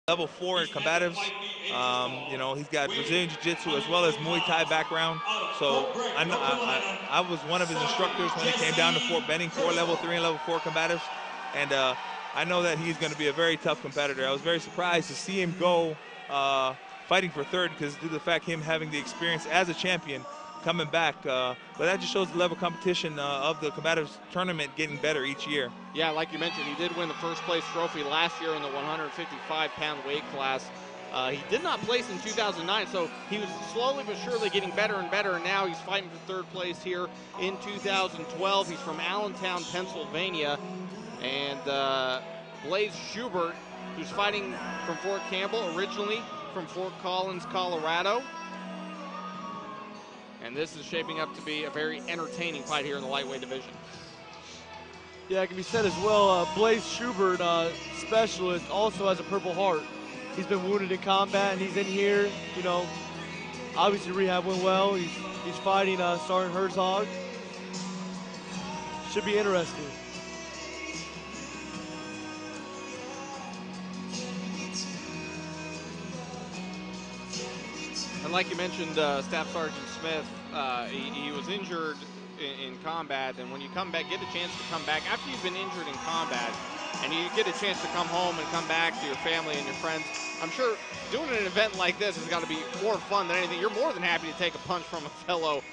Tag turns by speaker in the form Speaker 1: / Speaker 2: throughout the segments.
Speaker 1: level 4 combatives. You know, he's got Brazilian Jiu-Jitsu as well as Muay Thai background. So I was one of his instructors when he came down to Fort Benning for level 3 and level 4 combatives. And I know that he's going to be a very tough competitor. I was very surprised to see him go fighting for third, because due to the fact him having the experience as a champion coming back. But that just shows the level of competition of the combatives tournament getting better each year.
Speaker 2: Yeah, like you mentioned, he did win the first place trophy last year in the 155-pound weight class. He did not place in 2009, so he was slowly but surely getting better and better, and now he's fighting for third place here in 2012. He's from Allentown, Pennsylvania, and Blaze Schubert, who's fighting from Fort Campbell, originally from Fort Collins, Colorado. And this is shaping up to be a very entertaining fight here in the lightweight division.
Speaker 3: Yeah, it can be said as well, Blaze Schubert, specialist, also has a Purple Heart. He's been wounded in combat, and he's in here, you know, obviously rehab went well. He's fighting Sergeant Hertzog. Should be interesting.
Speaker 2: And like you mentioned, Staff Sergeant Smith, he was injured in combat, and when you come back, get a chance to come back after you've been injured in combat, and you get a chance to come home and come back to your family and your friends. I'm sure doing an event like this has got to be more fun than anything. You're more than happy to take a punch from a fellow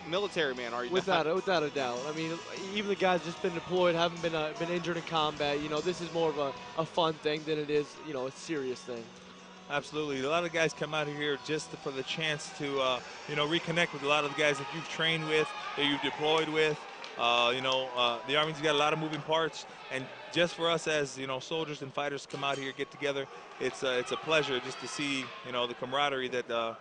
Speaker 2: military man, are you?
Speaker 3: Without a doubt. I mean, even the guys just been deployed, haven't been injured in combat. You know, this is more of a fun thing than it is, you know, a serious thing.
Speaker 1: Absolutely. A lot of guys come out of here just for the chance to, you know, reconnect with a lot of the guys that you've trained with, that you've deployed with. You know, the Army's got a lot of moving parts, and just for us as, you know, soldiers and fighters come out here, get together, it's a pleasure just to see, you know, the camaraderie that the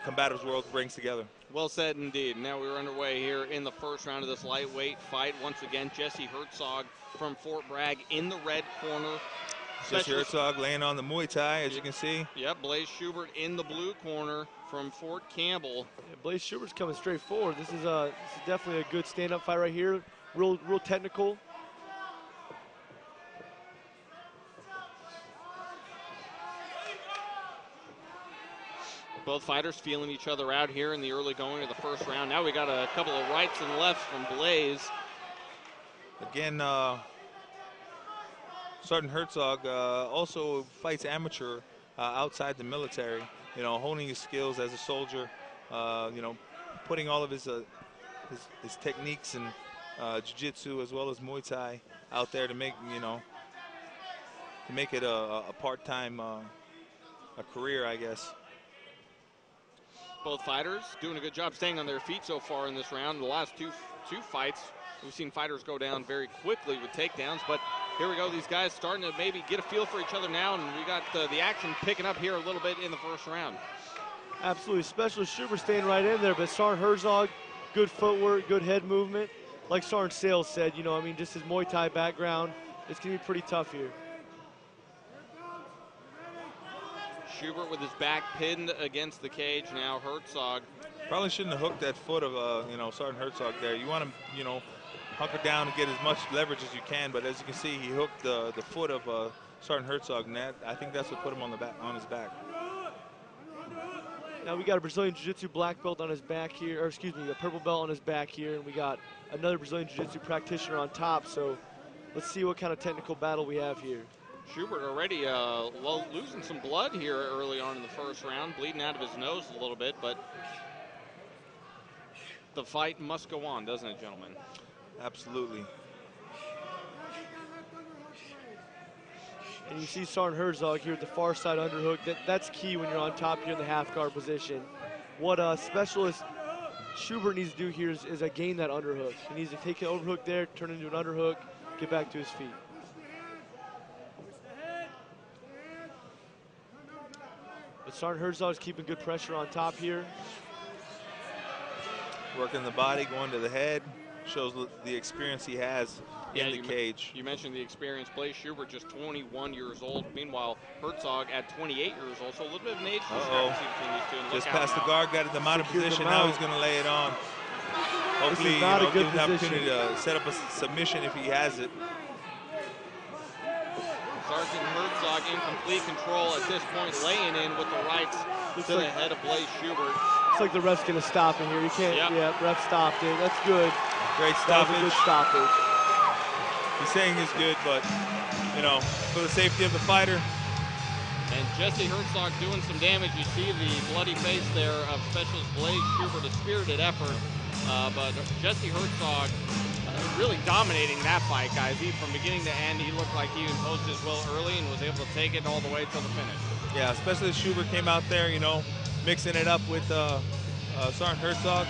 Speaker 1: combatives world brings together.
Speaker 2: Well said indeed. Now we're underway here in the first round of this lightweight fight. Once again, Jesse Hertzog from Fort Bragg in the red corner.
Speaker 1: Jesse Hertzog laying on the Muay Thai, as you can see.
Speaker 2: Yep, Blaze Schubert in the blue corner from Fort Campbell.
Speaker 3: Yeah, Blaze Schubert's coming straight forward. This is definitely a good stand-up fight right here. Real technical.
Speaker 2: Both fighters feeling each other out here in the early going of the first round. Now we got a couple of rights and lefts from Blaze.
Speaker 1: Again, Sergeant Hertzog also fights amateur outside the military, you know, honing his skills as a soldier, you know, putting all of his techniques and jiu-jitsu as well as Muay Thai out there to make, you know, to make it a part-time a career, I guess.
Speaker 2: Both fighters doing a good job staying on their feet so far in this round. The last two fights, we've seen fighters go down very quickly with takedowns, but here we go. These guys starting to maybe get a feel for each other now, and we got the action picking up here a little bit in the first round.
Speaker 3: Absolutely. Specialist Schubert staying right in there, but Sergeant Hertzog, good footwork, good head movement. Like Sergeant Sales said, you know, I mean, just his Muay Thai background, it's going to be pretty tough here.
Speaker 2: Schubert with his back pinned against the cage now. Hertzog
Speaker 1: probably shouldn't have hooked that foot of, you know, Sergeant Hertzog there. You want to, you know, hunker down and get as much leverage as you can, but as you can see, he hooked the foot of Sergeant Hertzog, and I think that's what put him on his back.
Speaker 3: Now we got a Brazilian Jiu-Jitsu black belt on his back here, or excuse me, a purple belt on his back here, and we got another Brazilian Jiu-Jitsu practitioner on top, so let's see what kind of technical battle we have here.
Speaker 2: Schubert already losing some blood here early on in the first round, bleeding out of his nose a little bit, but the fight must go on, doesn't it, gentlemen?
Speaker 1: Absolutely.
Speaker 3: And you see Sergeant Hertzog here at the far side underhook. That's key when you're on top here in the half guard position. What Specialist Schubert needs to do here is gain that underhook. He needs to take an overhook there, turn into an underhook, get back to his feet. But Sergeant Hertzog is keeping good pressure on top here.
Speaker 1: Working the body, going to the head, shows the experience he has in the cage.
Speaker 2: You mentioned the experience. Blaze Schubert just 21 years old. Meanwhile, Hertzog at 28 years old. So a little bit of an age discrepancy between these two. And
Speaker 1: just past the guard, got the mounted position. Now he's going to lay it on. Hopefully, you know, give him the opportunity to set up a submission if he has it.
Speaker 2: Sergeant Hertzog in complete control at this point, laying in with the rights to the head of Blaze Schubert.
Speaker 3: It's like the ref's going to stop it here. You can't, yeah, ref stopped it. That's good.
Speaker 1: Great stoppage.
Speaker 3: That was a good stoppage.
Speaker 1: He's saying it's good, but, you know, for the safety of the fighter.
Speaker 2: And Jesse Hertzog doing some damage. You see the bloody face there of Specialist Blaze Schubert, a spirited effort. But Jesse Hertzog really dominating that fight, guys. From beginning to end, he looked like he imposed his will early and was able to take it all the way to the finish.
Speaker 1: Yeah, Specialist Schubert came out there, you know, mixing it up with Sergeant Hertzog.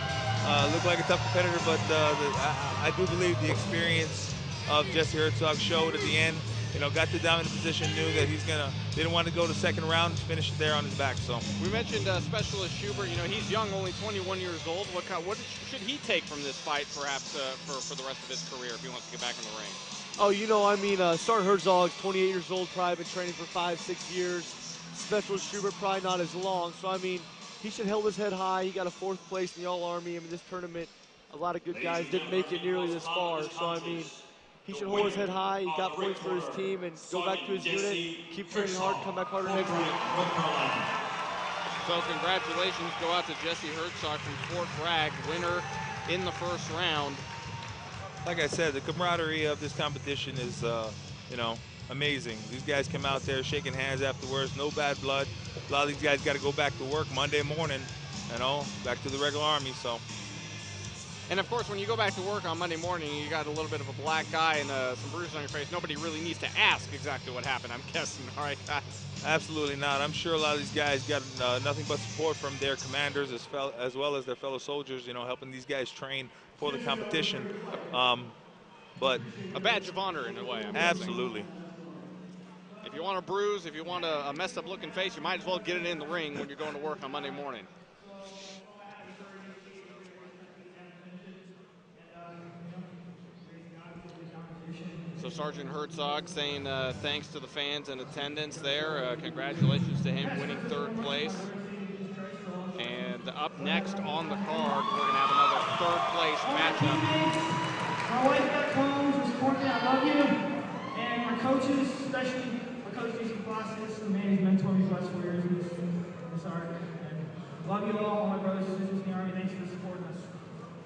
Speaker 1: Looked like a tough competitor, but I do believe the experience of Jesse Hertzog showed at the end. You know, got the dominant position, knew that didn't want to go to second round, finish it there on his back. So
Speaker 2: we mentioned Specialist Schubert. You know, he's young, only 21 years old. What should he take from this fight, perhaps, for the rest of his career if he wants to get back in the ring?
Speaker 3: Oh, you know, I mean, Sergeant Herzog's 28 years old, probably been training for 5-6 years. Specialist Schubert probably not as long. So I mean, he should hold his head high. He got a 4th place in the All-Army. I mean, this tournament, a lot of good guys didn't make it nearly this far. So I mean, he should hold his head high. He got points for his team and go back to his unit, keep training hard, come back harder next week.
Speaker 2: So congratulations go out to Jesse Hertzog from Fort Bragg, winner in the first round.
Speaker 1: like I said, the camaraderie of this competition is, you know, amazing. These guys come out there shaking hands afterwards, no bad blood. A lot of these guys got to go back to work Monday morning, you know, back to the regular Army, so.
Speaker 2: And of course, when you go back to work on Monday morning, you got a little bit of a black eye and some bruises on your face. Nobody really needs to ask exactly what happened, I'm guessing, all right, guys?
Speaker 1: Absolutely not. I'm sure a lot of these guys got nothing but support from their commanders as well as their fellow soldiers, you know, helping these guys train for the competition. But
Speaker 2: a badge of honor in a way, I'm
Speaker 1: absolutely.
Speaker 2: guessing. If you want a bruise, if you want a messed up looking face, you might as well get it in the ring when you're going to work on Monday morning. So Sergeant Hertzog saying thanks to the fans in attendance there. Congratulations to him winning 3rd place. And up next on the card, we're going to have another 3rd place matchup.
Speaker 4: My wife back home who support me, I love you. And my coaches, especially my coach Jason Norwood, the man who's mentored me for the last 4 years in this art. And love you all my brothers and sisters in the Army. Thanks for supporting us.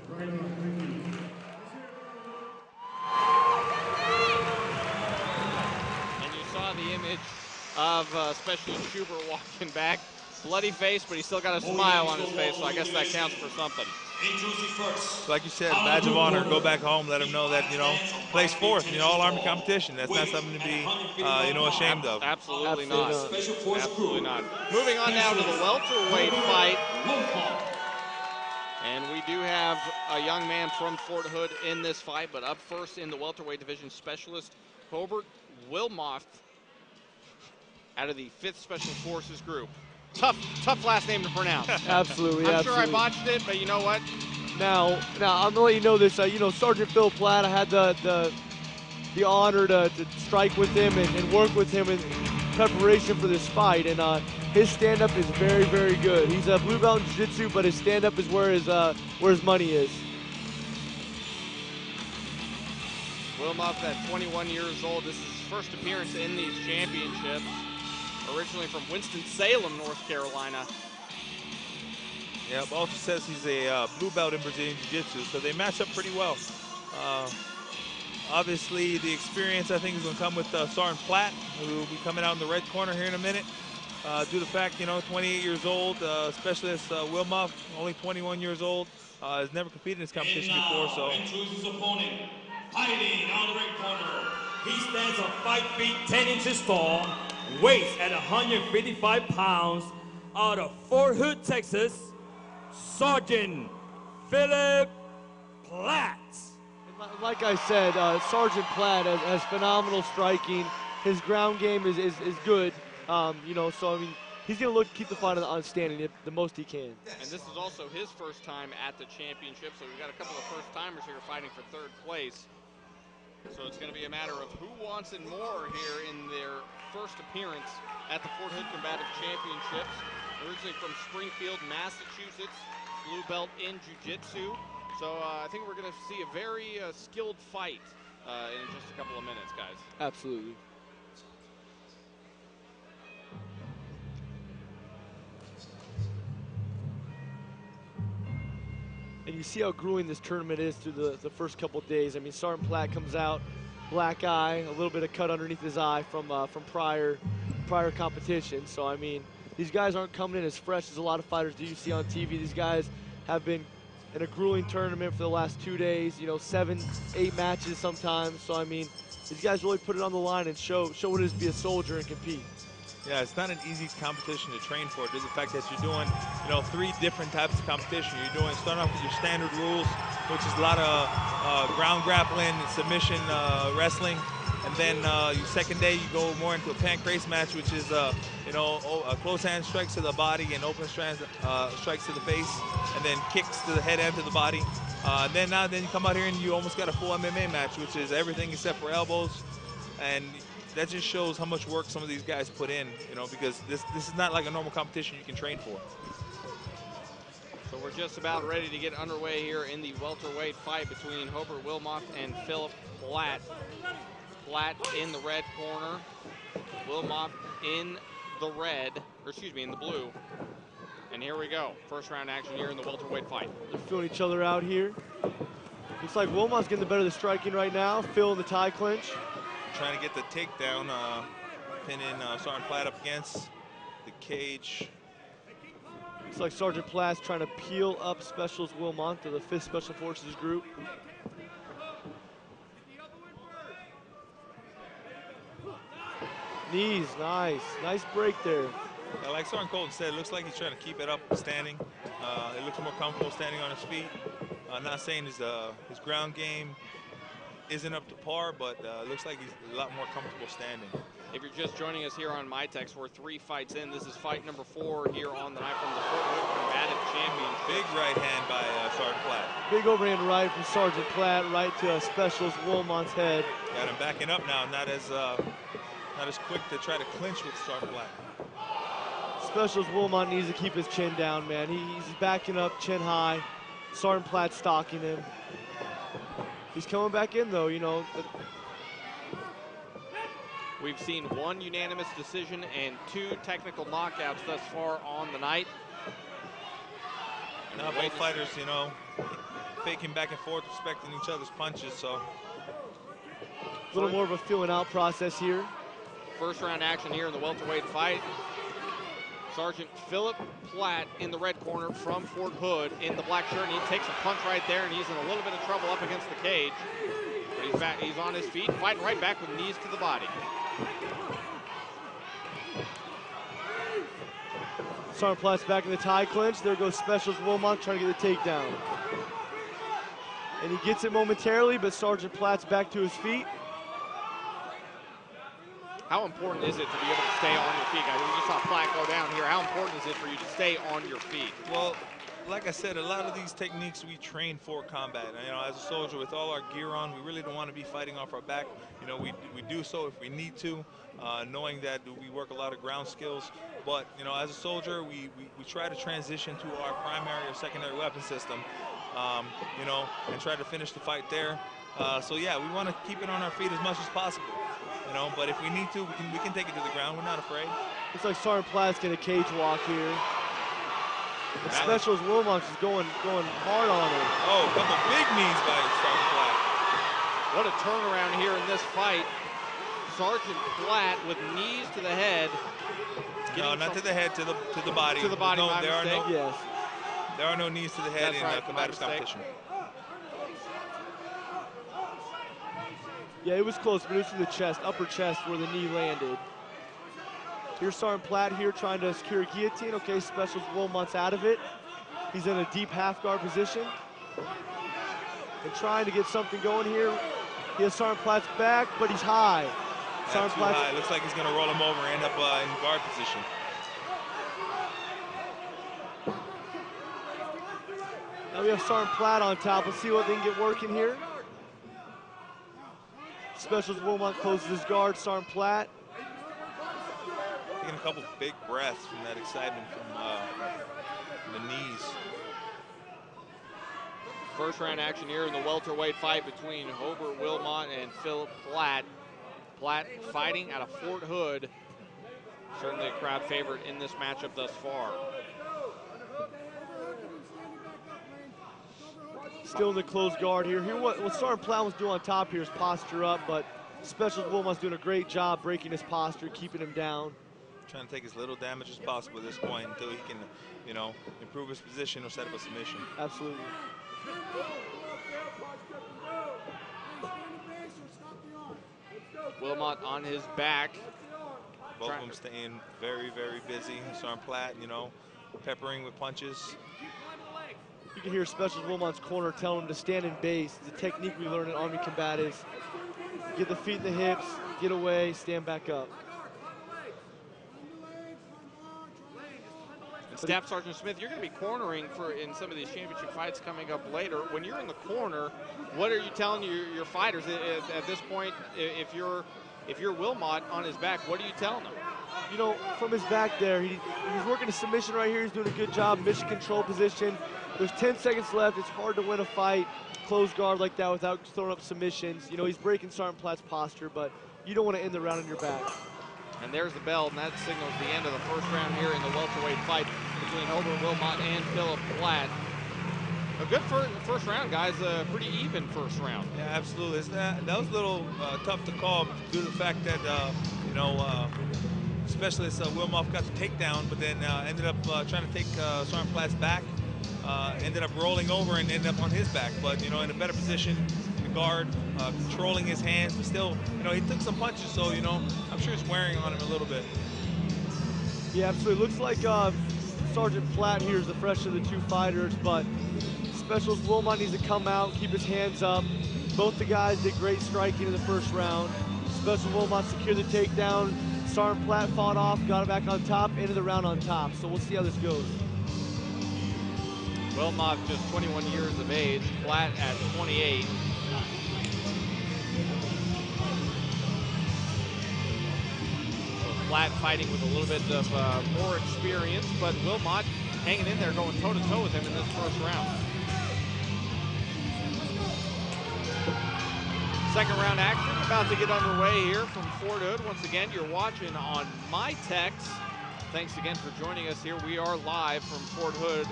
Speaker 4: Right on.
Speaker 2: The image of Specialist Schubert walking back. Bloody face, but he still got a smile on his face, so I guess that counts for something.
Speaker 1: Like you said, badge of honor, go back home, let them know that, you know, place 4th, you know, all-Army competition. That's not something to be, you know, ashamed of.
Speaker 2: Absolutely not. Absolutely not. Moving on now to the welterweight fight. And we do have a young man from Fort Hood in this fight, but up first in the welterweight division, Specialist Hobert Wilmotf, out of the 5th Special Forces Group. Tough last name to pronounce.
Speaker 3: Absolutely,
Speaker 2: I'm sure I botched it, but you know what?
Speaker 3: Now I'm gonna let you know this. You know, Sergeant Philip Platt, I had the honor to strike with him and work with him in preparation for this fight, and his stand-up is very, very good. He's a blue belt in jiu-jitsu, but his stand-up is where his money is.
Speaker 2: Wilmotf at 21 years old. This is his first appearance in these championships. Originally from Winston-Salem, North Carolina.
Speaker 1: Yep, also says he's a blue belt in Brazilian Jiu-Jitsu, so they match up pretty well. Obviously, the experience, I think, is going to come with Sergeant Platt, who will be coming out in the red corner here in a minute. Due to the fact, you know, 28 years old, Specialist Wilmotf, only 21 years old, has never competed in this competition before, so.
Speaker 5: His opponent, fighting on the red corner. He stands on 5 feet 10 inches tall, weighs at 155 pounds, out of Fort Hood, Texas, Sergeant Philip Platt.
Speaker 3: Like I said, Sergeant Platt has phenomenal striking. His ground game is good. You know, so I mean, he's going to keep the fight on standing the most he can.
Speaker 2: And this is also his first time at the championship, so we've got a couple of first-timers here fighting for 3rd place. So it's going to be a matter of who wants it more here in their first appearance at the Fort Hood Combative Championships. Originally from Springfield, Massachusetts, blue belt in jiu-jitsu. So I think we're going to see a very skilled fight in just a couple of minutes, guys.
Speaker 3: Absolutely. And you see how grueling this tournament is through the first couple of days. I mean, Sergeant Platt comes out, black eye, a little bit of cut underneath his eye from prior competition. So, I mean, these guys aren't coming in as fresh as a lot of fighters do you see on TV. These guys have been in a grueling tournament for the last 2 days, you know, 7, 8 matches sometimes. So, I mean, these guys really put it on the line and show what it is to be a soldier and compete.
Speaker 1: Yeah, it's not an easy competition to train for due to the fact that you're doing, you know, 3 different types of competition. You're doing, starting off with your standard rules, which is a lot of ground grappling, submission, wrestling. And then your second day, you go more into a pancrase match, which is, you know, close hand strikes to the body and open strikes to the face, and then kicks to the head and to the body. Then you come out here and you almost got a full MMA match, which is everything except for elbows. And that just shows how much work some of these guys put in, you know, because this is not like a normal competition you can train for.
Speaker 2: So we're just about ready to get underway here in the welterweight fight between Hobert Wilmotf and Philip Platt. Platt in the red corner, Wilmotf in the red, or excuse me, in the blue. And here we go, first round action here in the welterweight fight.
Speaker 3: They're feeling each other out here. Looks like Wilmot's getting the better of the striking right now. Phil in the tie clinch.
Speaker 1: Trying to get the takedown, pinning Sergeant Platt up against the cage.
Speaker 3: Looks like Sergeant Platt's trying to peel up Specials Wilmotf to the 5th Special Forces group. Knees, nice break there.
Speaker 1: Yeah, like Sergeant Colton said, it looks like he's trying to keep it up standing. It looks more comfortable standing on his feet. Not saying his ground game isn't up to par, but it looks like he's a lot more comfortable standing.
Speaker 2: If you're just joining us here on MyTex, we're 3 fights in. This is fight number 4 here on the night from the Fort Hood Combative Championship.
Speaker 1: Big right hand by Sergeant Platt.
Speaker 3: Big overhand right from Sergeant Platt, right to Specials Wilmot's head.
Speaker 1: Got him backing up now, not as quick to try to clinch with Sergeant Platt.
Speaker 3: Specials Wilmot needs to keep his chin down, man. He's backing up, chin high. Sergeant Platt stalking him. He's coming back in, though, you know.
Speaker 2: We've seen 1 unanimous decision and 2 technical knockouts thus far on the night.
Speaker 1: Now both fighters, you know, faking back and forth, respecting each other's punches, so.
Speaker 3: A little more of a feeling out process here.
Speaker 2: First round action here in the welterweight fight. Sergeant Philip Platt in the red corner from Fort Hood in the black shirt, and he takes a punch right there, and he's in a little bit of trouble up against the cage. But he's back, he's on his feet, fighting right back with knees to the body.
Speaker 3: Sergeant Platt's back in the tie clinch. There goes Specials Wilmot trying to get the takedown. And he gets it momentarily, but Sergeant Platt's back to his feet.
Speaker 2: How important is it to be able to stay on your feet, guys? We just saw Platt go down here. How important is it for you to stay on your feet?
Speaker 1: Well, like I said, a lot of these techniques we train for combat. You know, as a soldier with all our gear on, we really don't want to be fighting off our back. You know, we do so if we need to, knowing that we work a lot of ground skills. But, you know, as a soldier, we try to transition to our primary or secondary weapon system, you know, and try to finish the fight there. So, yeah, we want to keep it on our feet as much as possible. You know, but if we need to, we can take it to the ground. We're not afraid.
Speaker 3: Looks like Sergeant Platt's getting a cage walk here. And Specials Wilmot is going hard on him.
Speaker 1: Oh, a couple big knees by Sergeant Platt.
Speaker 2: What a turnaround here in this fight. Sergeant Platt with knees to the head.
Speaker 1: No, not to the head, to the body.
Speaker 2: To the body,
Speaker 1: no,
Speaker 2: my mistake.
Speaker 3: Yes.
Speaker 1: There are no knees to the head.
Speaker 2: That's
Speaker 1: in
Speaker 2: right,
Speaker 1: combative competition.
Speaker 3: Yeah, it was close, but it was to the chest, upper chest, where the knee landed. Here's Sergeant Platt here trying to secure a guillotine. Okay, Specials Wilmot's out of it. He's in a deep half guard position. And trying to get something going here. He has Sergeant Platt's back, but he's high.
Speaker 1: Sergeant Platt high. Looks like he's going to roll him over and end up in guard position.
Speaker 3: Now we have Sergeant Platt on top. Let's see what they can get working here. Specials Wilmot closes his guard. Sergeant Platt
Speaker 1: taking a couple big breaths from that excitement from the knees.
Speaker 2: First round action here in the welterweight fight between Hobert Wilmot and Philip Platt. Platt fighting out of Fort Hood. Certainly a crowd favorite in this matchup thus far.
Speaker 3: still in the closed guard here. What Sergeant Platt was doing on top here is posture up, but Specialist Wilmotf's doing a great job breaking his posture, keeping him down.
Speaker 1: Trying to take as little damage as possible at this point until he can, you know, improve his position or set up a submission.
Speaker 3: Absolutely.
Speaker 2: Wilmot on his back.
Speaker 1: Both of them staying very, very busy. Sergeant Platt, you know, peppering with punches.
Speaker 3: You can hear Specialist Wilmot's corner telling him to stand in base. It's a technique we learned in Army Combatives. Get the feet in the hips, get away, stand back up.
Speaker 2: And Staff Sergeant Smith, you're going to be cornering in some of these championship fights coming up later. When you're in the corner, what are you telling your fighters at this point? If you're Wilmot on his back, what are you telling them?
Speaker 3: You know, from his back there, he's working a submission right here. He's doing a good job, mission control position. There's 10 seconds left. It's hard to win a fight, close guard like that without throwing up submissions. You know, he's breaking Sergeant Platt's posture, but you don't want to end the round on your back.
Speaker 2: And there's the bell, and that signals the end of the first round here in the welterweight fight between Hobert Wilmotf and Philip Platt. A good first round, guys. A pretty even first round.
Speaker 1: Yeah, absolutely. That was a little tough to call due to the fact that, you know, Specialist Wilmotf got the takedown, but then ended up trying to take Sergeant Platt's back. Ended up rolling over and ended up on his back, but, you know, in a better position in the guard, controlling his hands, but still, you know, he took some punches, so, you know, I'm sure it's wearing on him a little bit.
Speaker 3: Yeah, absolutely. Looks like Sergeant Platt here is the fresh of the two fighters, but Specialist Wilmot needs to come out, keep his hands up. Both the guys did great striking in the first round. Specialist Wilmot secured the takedown. Sergeant Platt fought off, got it back on top, ended the round on top. So we'll see how this goes.
Speaker 2: Wilmotf just 21 years of age, Platt at 28. So Platt fighting with a little bit of more experience, but Wilmot hanging in there, going toe-to-toe with him in this first round. Second round action about to get underway here from Fort Hood. Once again, you're watching on MyTex. Thanks again for joining us here. We are live from Fort Hood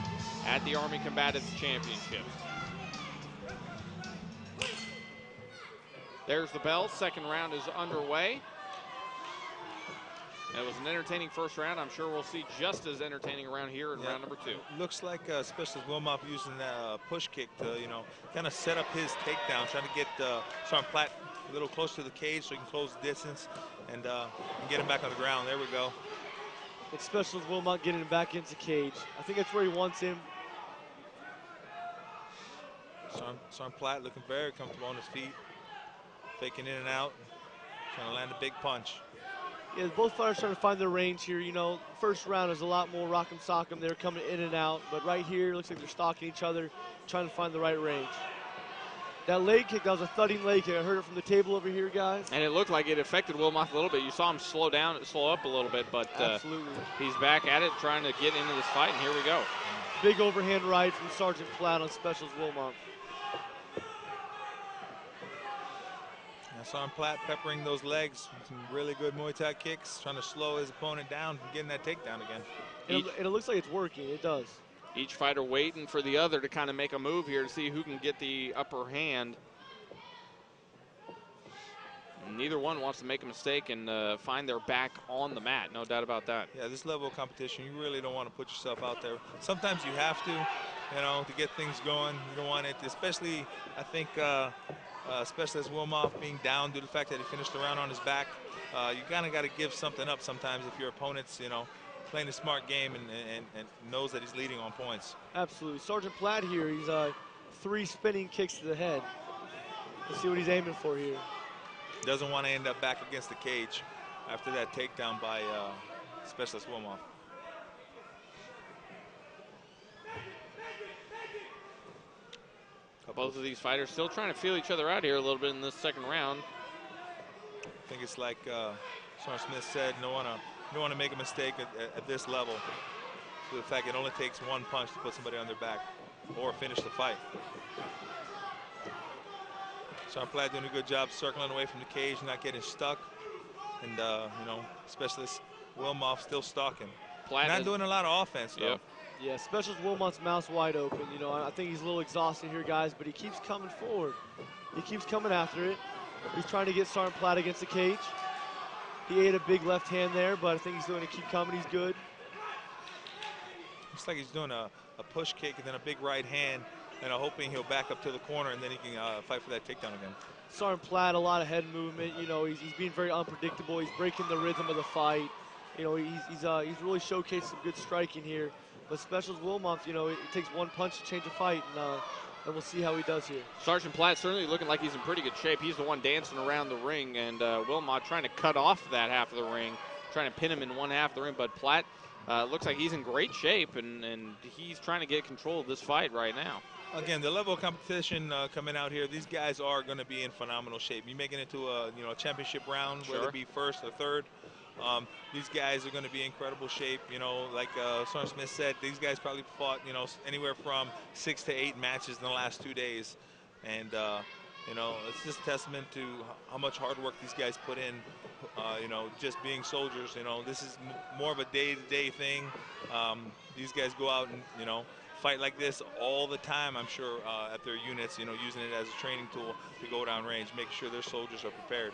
Speaker 2: at the Army Combatives Championships. There's the bell. Second round is underway. It was an entertaining first round. I'm sure we'll see just as entertaining around here in round number two.
Speaker 1: Looks like Specialist Wilmotf using that push kick to, you know, kind of set up his takedown, trying to get Sergeant Platt a little closer to the cage so he can close the distance and get him back on the ground. There we go.
Speaker 3: It's Specialist Wilmot getting him back into the cage. I think that's where he wants him.
Speaker 1: Sergeant Platt looking very comfortable on his feet, faking in and out, trying to land a big punch.
Speaker 3: Yeah, both fighters trying to find their range here. You know, first round is a lot more rock'em sock'em. They're coming in and out, but right here, it looks like they're stalking each other, trying to find the right range. That leg kick, that was a thudding leg kick. I heard it from the table over here, guys.
Speaker 2: And it looked like it affected Wilmotf a little bit. You saw him slow up a little bit, but
Speaker 3: absolutely,
Speaker 2: he's back at it, trying to get into this fight, and here we go.
Speaker 3: Big overhand right from Sergeant Platt on Specialist Wilmotf.
Speaker 1: Sergeant Platt peppering those legs with some really good Muay Thai kicks, trying to slow his opponent down from getting that takedown again.
Speaker 3: And it looks like it's working. It does.
Speaker 2: Each fighter waiting for the other to kind of make a move here to see who can get the upper hand. Neither one wants to make a mistake and find their back on the mat. No doubt about that.
Speaker 1: Yeah, this level of competition, you really don't want to put yourself out there. Sometimes you have to, you know, to get things going. You don't want it, especially, I think, Specialist Wilmotf being down due to the fact that he finished the round on his back. You kind of got to give something up sometimes if your opponent's, you know, playing a smart game and knows that he's leading on points.
Speaker 3: Absolutely. Sergeant Platt here, he's 3 spinning kicks to the head. Let's see what he's aiming for here.
Speaker 1: Doesn't want to end up back against the cage after that takedown by Specialist Wilmotf.
Speaker 2: Both of these fighters still trying to feel each other out here a little bit in this second round.
Speaker 1: I think it's like Sergeant Smith said, you don't want to make a mistake at this level. So the fact it only takes one punch to put somebody on their back or finish the fight. Sergeant Platt doing a good job circling away from the cage, not getting stuck. And, you know, Specialist Wilmotf still stalking. Not doing a lot of offense, though.
Speaker 2: Yep.
Speaker 3: Yeah, Specials Wilmot's mouth's wide open. You know, I think he's a little exhausted here, guys, but he keeps coming forward. He keeps coming after it. He's trying to get Sergeant Platt against the cage. He ate a big left hand there, but I think he's going to keep coming. He's good.
Speaker 1: Looks like he's doing a push kick and then a big right hand, and I'm hoping he'll back up to the corner and then he can fight for that takedown again.
Speaker 3: Sergeant Platt, a lot of head movement. You know, he's being very unpredictable. He's breaking the rhythm of the fight. You know, he's really showcased some good striking here. But Specials Wilmotf, you know, it takes one punch to change a fight, and we'll see how he does here.
Speaker 2: Sergeant Platt certainly looking like he's in pretty good shape. He's the one dancing around the ring, and Wilmotf trying to cut off that half of the ring, trying to pin him in one half of the ring. But Platt looks like he's in great shape, and he's trying to get control of this fight right now.
Speaker 1: Again, the level of competition coming out here, these guys are going to be in phenomenal shape. You make it into a championship round,
Speaker 2: Sure.
Speaker 1: whether it be first or third. These guys are going to be in incredible shape. You know, like Sergeant Smith said, these guys probably fought, anywhere from 6 to 8 matches in the last 2 days. And, it's just a testament to how much hard work these guys put in, just being soldiers. This is more of a day-to-day thing. These guys go out and, fight like this all the time, I'm sure, at their units, using it as a training tool to go down range, making sure their soldiers are prepared.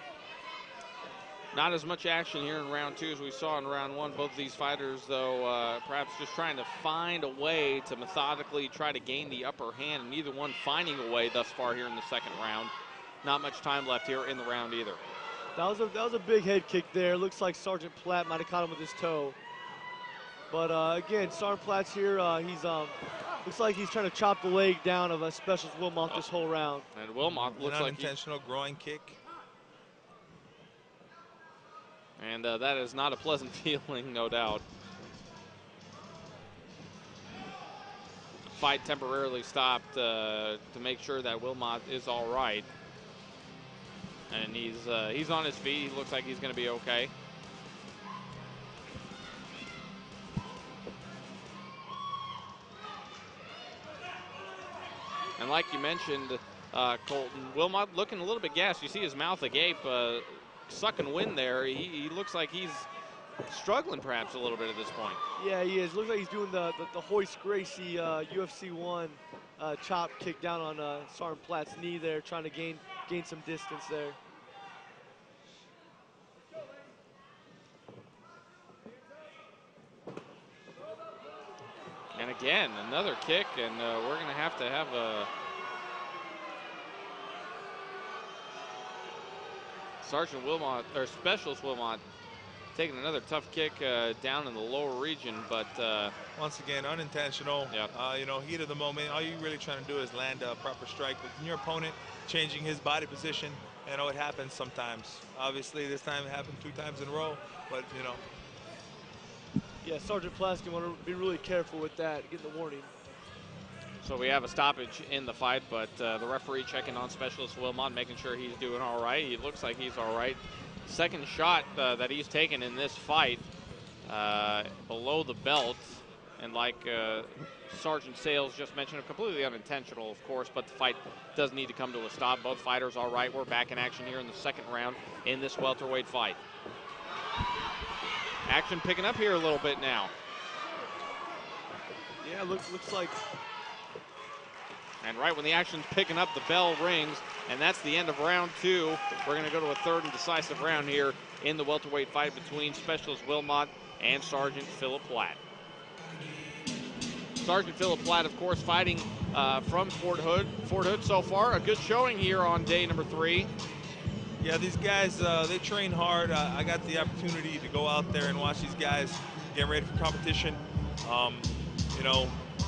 Speaker 2: Not as much action here in round 2 as we saw in round 1. Both of these fighters, though, perhaps just trying to find a way to methodically try to gain the upper hand, and neither one finding a way thus far here in the second round. Not much time left here in the round either.
Speaker 3: That was a big head kick there. Looks like Sergeant Platt might have caught him with his toe. But again, Sergeant Platt's here. Looks like he's trying to chop the leg down of a Specials Wilmotf this whole round.
Speaker 2: And Wilmotf looks like
Speaker 1: unintentional groin kick.
Speaker 2: And that is not a pleasant feeling, no doubt. Fight temporarily stopped to make sure that Wilmotf is all right. And he's on his feet. He looks like he's going to be okay. And like you mentioned, Colton, Wilmotf looking a little bit gassed. You see his mouth agape, sucking wind there. He looks like he's struggling perhaps a little bit at this point.
Speaker 3: Yeah, he is. Looks like he's doing the Hoist Gracie UFC 1 chop kick down on Sergeant Platt's knee there, trying to gain some distance there.
Speaker 2: And again, another kick, and we're going to have a Sergeant Wilmotf, or Specialist Wilmotf, taking another tough kick down in the lower region, but
Speaker 1: once again, unintentional.
Speaker 2: Yep.
Speaker 1: Heat of the moment. All you're really trying to do is land a proper strike. But your opponent changing his body position, it happens sometimes. Obviously, this time it happened 2 times in a row, but
Speaker 3: Yeah, Sergeant Platt's going to want to be really careful with that, getting the warning.
Speaker 2: So we have a stoppage in the fight, but the referee checking on Specialist Wilmotf, making sure he's doing all right. He looks like he's all right. Second shot that he's taken in this fight below the belt, and like Sergeant Sales just mentioned, completely unintentional, of course, but the fight does need to come to a stop. Both fighters all right. We're back in action here in the second round in this welterweight fight. Action picking up here a little bit now.
Speaker 3: Yeah, looks like.
Speaker 2: And right when the action's picking up, the bell rings, and that's the end of round 2. We're going to go to a third and decisive round here in the welterweight fight between Specialist Wilmotf and Sergeant Philip Platt. Sergeant Philip Platt, of course, fighting from Fort Hood. Fort Hood so far, a good showing here on day number 3.
Speaker 1: Yeah, these guys, they train hard. I got the opportunity to go out there and watch these guys get ready for competition.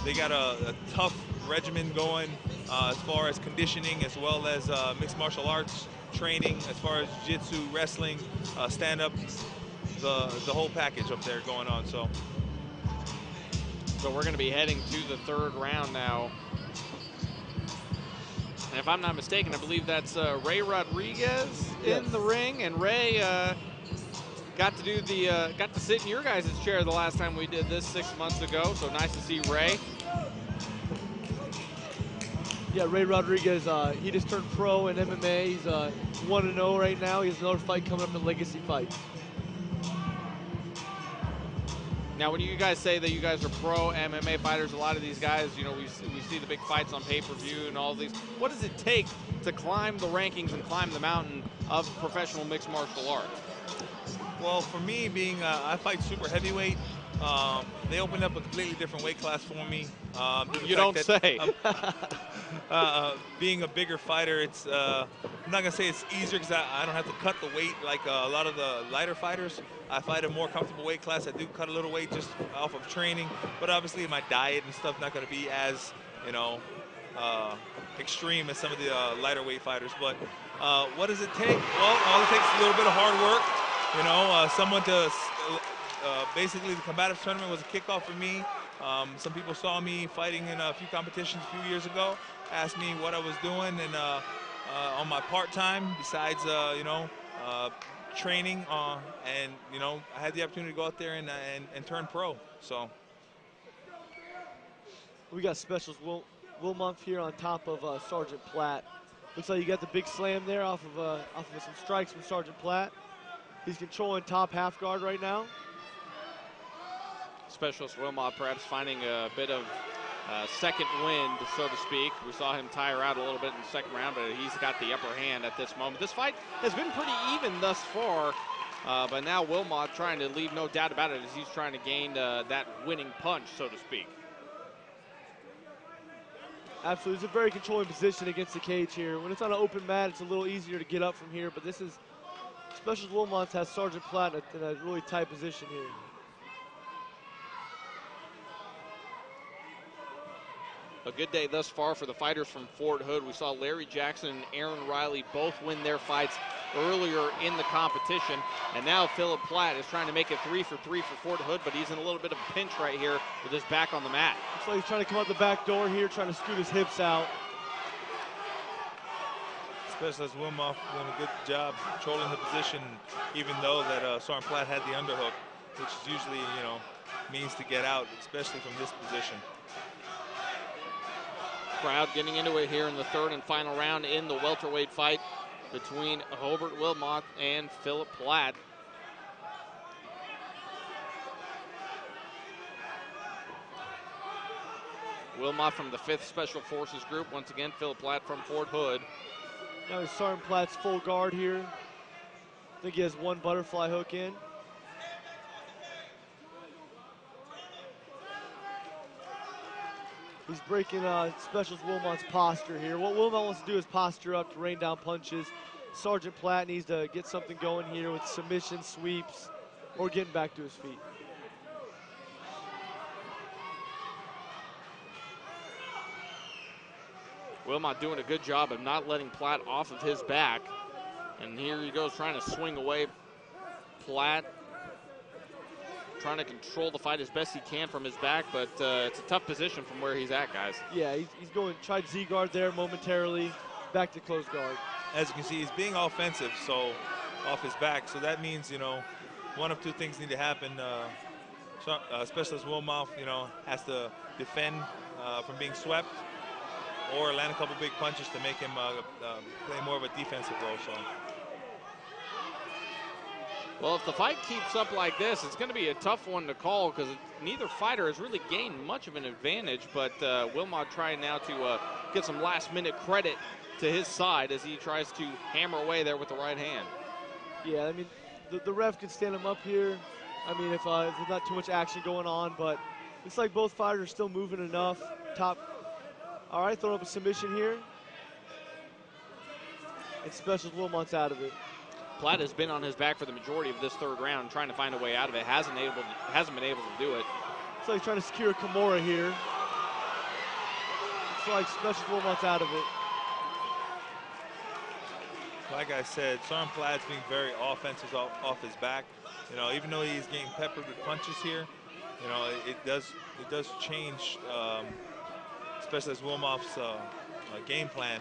Speaker 1: They got a tough regimen going as far as conditioning, as well as mixed martial arts training, as far as jiu-jitsu, wrestling, stand-up, the whole package up there going on. So
Speaker 2: we're going to be heading to the third round now. And if I'm not mistaken, I believe that's Ray Rodriguez in the ring, and Ray got to sit in your guys' chair the last time we did this 6 months ago. So nice to see Ray.
Speaker 3: Yeah, Ray Rodriguez, he just turned pro in MMA. He's 1-0 right now. He has another fight coming up in Legacy Fights.
Speaker 2: Now, when you guys say that you guys are pro MMA fighters, a lot of these guys, you know, we see the big fights on pay-per-view and all these. What does it take to climb the rankings and climb the mountain of professional mixed martial arts?
Speaker 1: Well, for me, being I fight super heavyweight, they opened up a completely different weight class for me.
Speaker 2: You don't say.
Speaker 1: Being a bigger fighter, it's I'm not gonna say it's easier because I don't have to cut the weight like a lot of the lighter fighters. I fight a more comfortable weight class. I do cut a little weight just off of training, but obviously my diet and stuff not gonna be as, you know, extreme as some of the lighter weight fighters. But what does it take? Well, all it takes is a little bit of hard work. You know, someone to basically the Combatives tournament was a kickoff for me. Some people saw me fighting in a few competitions a few years ago, asked me what I was doing and on my part-time besides, you know, training. And, you know, I had the opportunity to go out there and turn pro. So
Speaker 3: we got Specials Wilmotf here on top of Sergeant Platt. Looks like you got the big slam there off of some strikes from Sergeant Platt. He's controlling top half guard right now.
Speaker 2: Specialist Wilmotf perhaps finding a bit of second wind, so to speak. We saw him tire out a little bit in the second round, but he's got the upper hand at this moment. This fight has been pretty even thus far, but now Wilmotf trying to leave no doubt about it as he's trying to gain that winning punch, so to speak.
Speaker 3: Absolutely, it's a very controlling position against the cage here. When it's on an open mat, it's a little easier to get up from here, but this is, Specialist Wilmotf has Sergeant Platt in a really tight position here.
Speaker 2: A good day thus far for the fighters from Fort Hood. We saw Larry Jackson and Aaron Riley both win their fights earlier in the competition. And now Philip Platt is trying to make it 3 for 3 for Fort Hood, but he's in a little bit of a pinch right here with his back on the mat.
Speaker 3: Looks like he's trying to come out the back door here, trying to scoot his hips out.
Speaker 1: Specialist Wilmotf doing a good job controlling the position, even though that Sergeant Platt had the underhook, which is usually, you know, means to get out, especially from this position.
Speaker 2: Crowd getting into it here in the third and final round in the welterweight fight between Hobert Wilmotf and Philip Platt. Wilmotf from the 5th Special Forces Group. Once again, Philip Platt from Fort Hood.
Speaker 3: Now he's Sergeant Platt's full guard here. I think he has one butterfly hook in. He's breaking Specialist Wilmotf's posture here. What Wilmotf wants to do is posture up to rain down punches. Sergeant Platt needs to get something going here with submission, sweeps, or getting back to his feet.
Speaker 2: Wilmotf doing a good job of not letting Platt off of his back. And here he goes trying to swing away. Platt trying to control the fight as best he can from his back, but it's a tough position from where he's at, guys.
Speaker 3: Yeah, he's going, tried Z-guard there momentarily, back to close guard.
Speaker 1: As you can see, he's being offensive, so off his back. So that means, you know, one of two things need to happen. Specialist Wilmotf, you know, has to defend from being swept, or land a couple big punches to make him play more of a defensive role. So.
Speaker 2: Well, if the fight keeps up like this, it's going to be a tough one to call because neither fighter has really gained much of an advantage, but Wilmotf trying now to get some last-minute credit to his side as he tries to hammer away there with the right hand.
Speaker 3: Yeah, I mean, the ref can stand him up here. I mean, if there's not too much action going on, but it's like both fighters are still moving enough. All right, throwing up a submission here. And Specialist Wilmotf's out of it.
Speaker 2: Platt has been on his back for the majority of this third round, trying to find a way out of it. Hasn't been able to do it.
Speaker 3: It's like trying to secure a Kimura here. It's like Specialist Wilmotf's out of it.
Speaker 1: Like I said, Sergeant Platt's being very offensive off his back. You know, even though he's getting peppered with punches here, you know, it does change, especially as Wilmotf's game plan.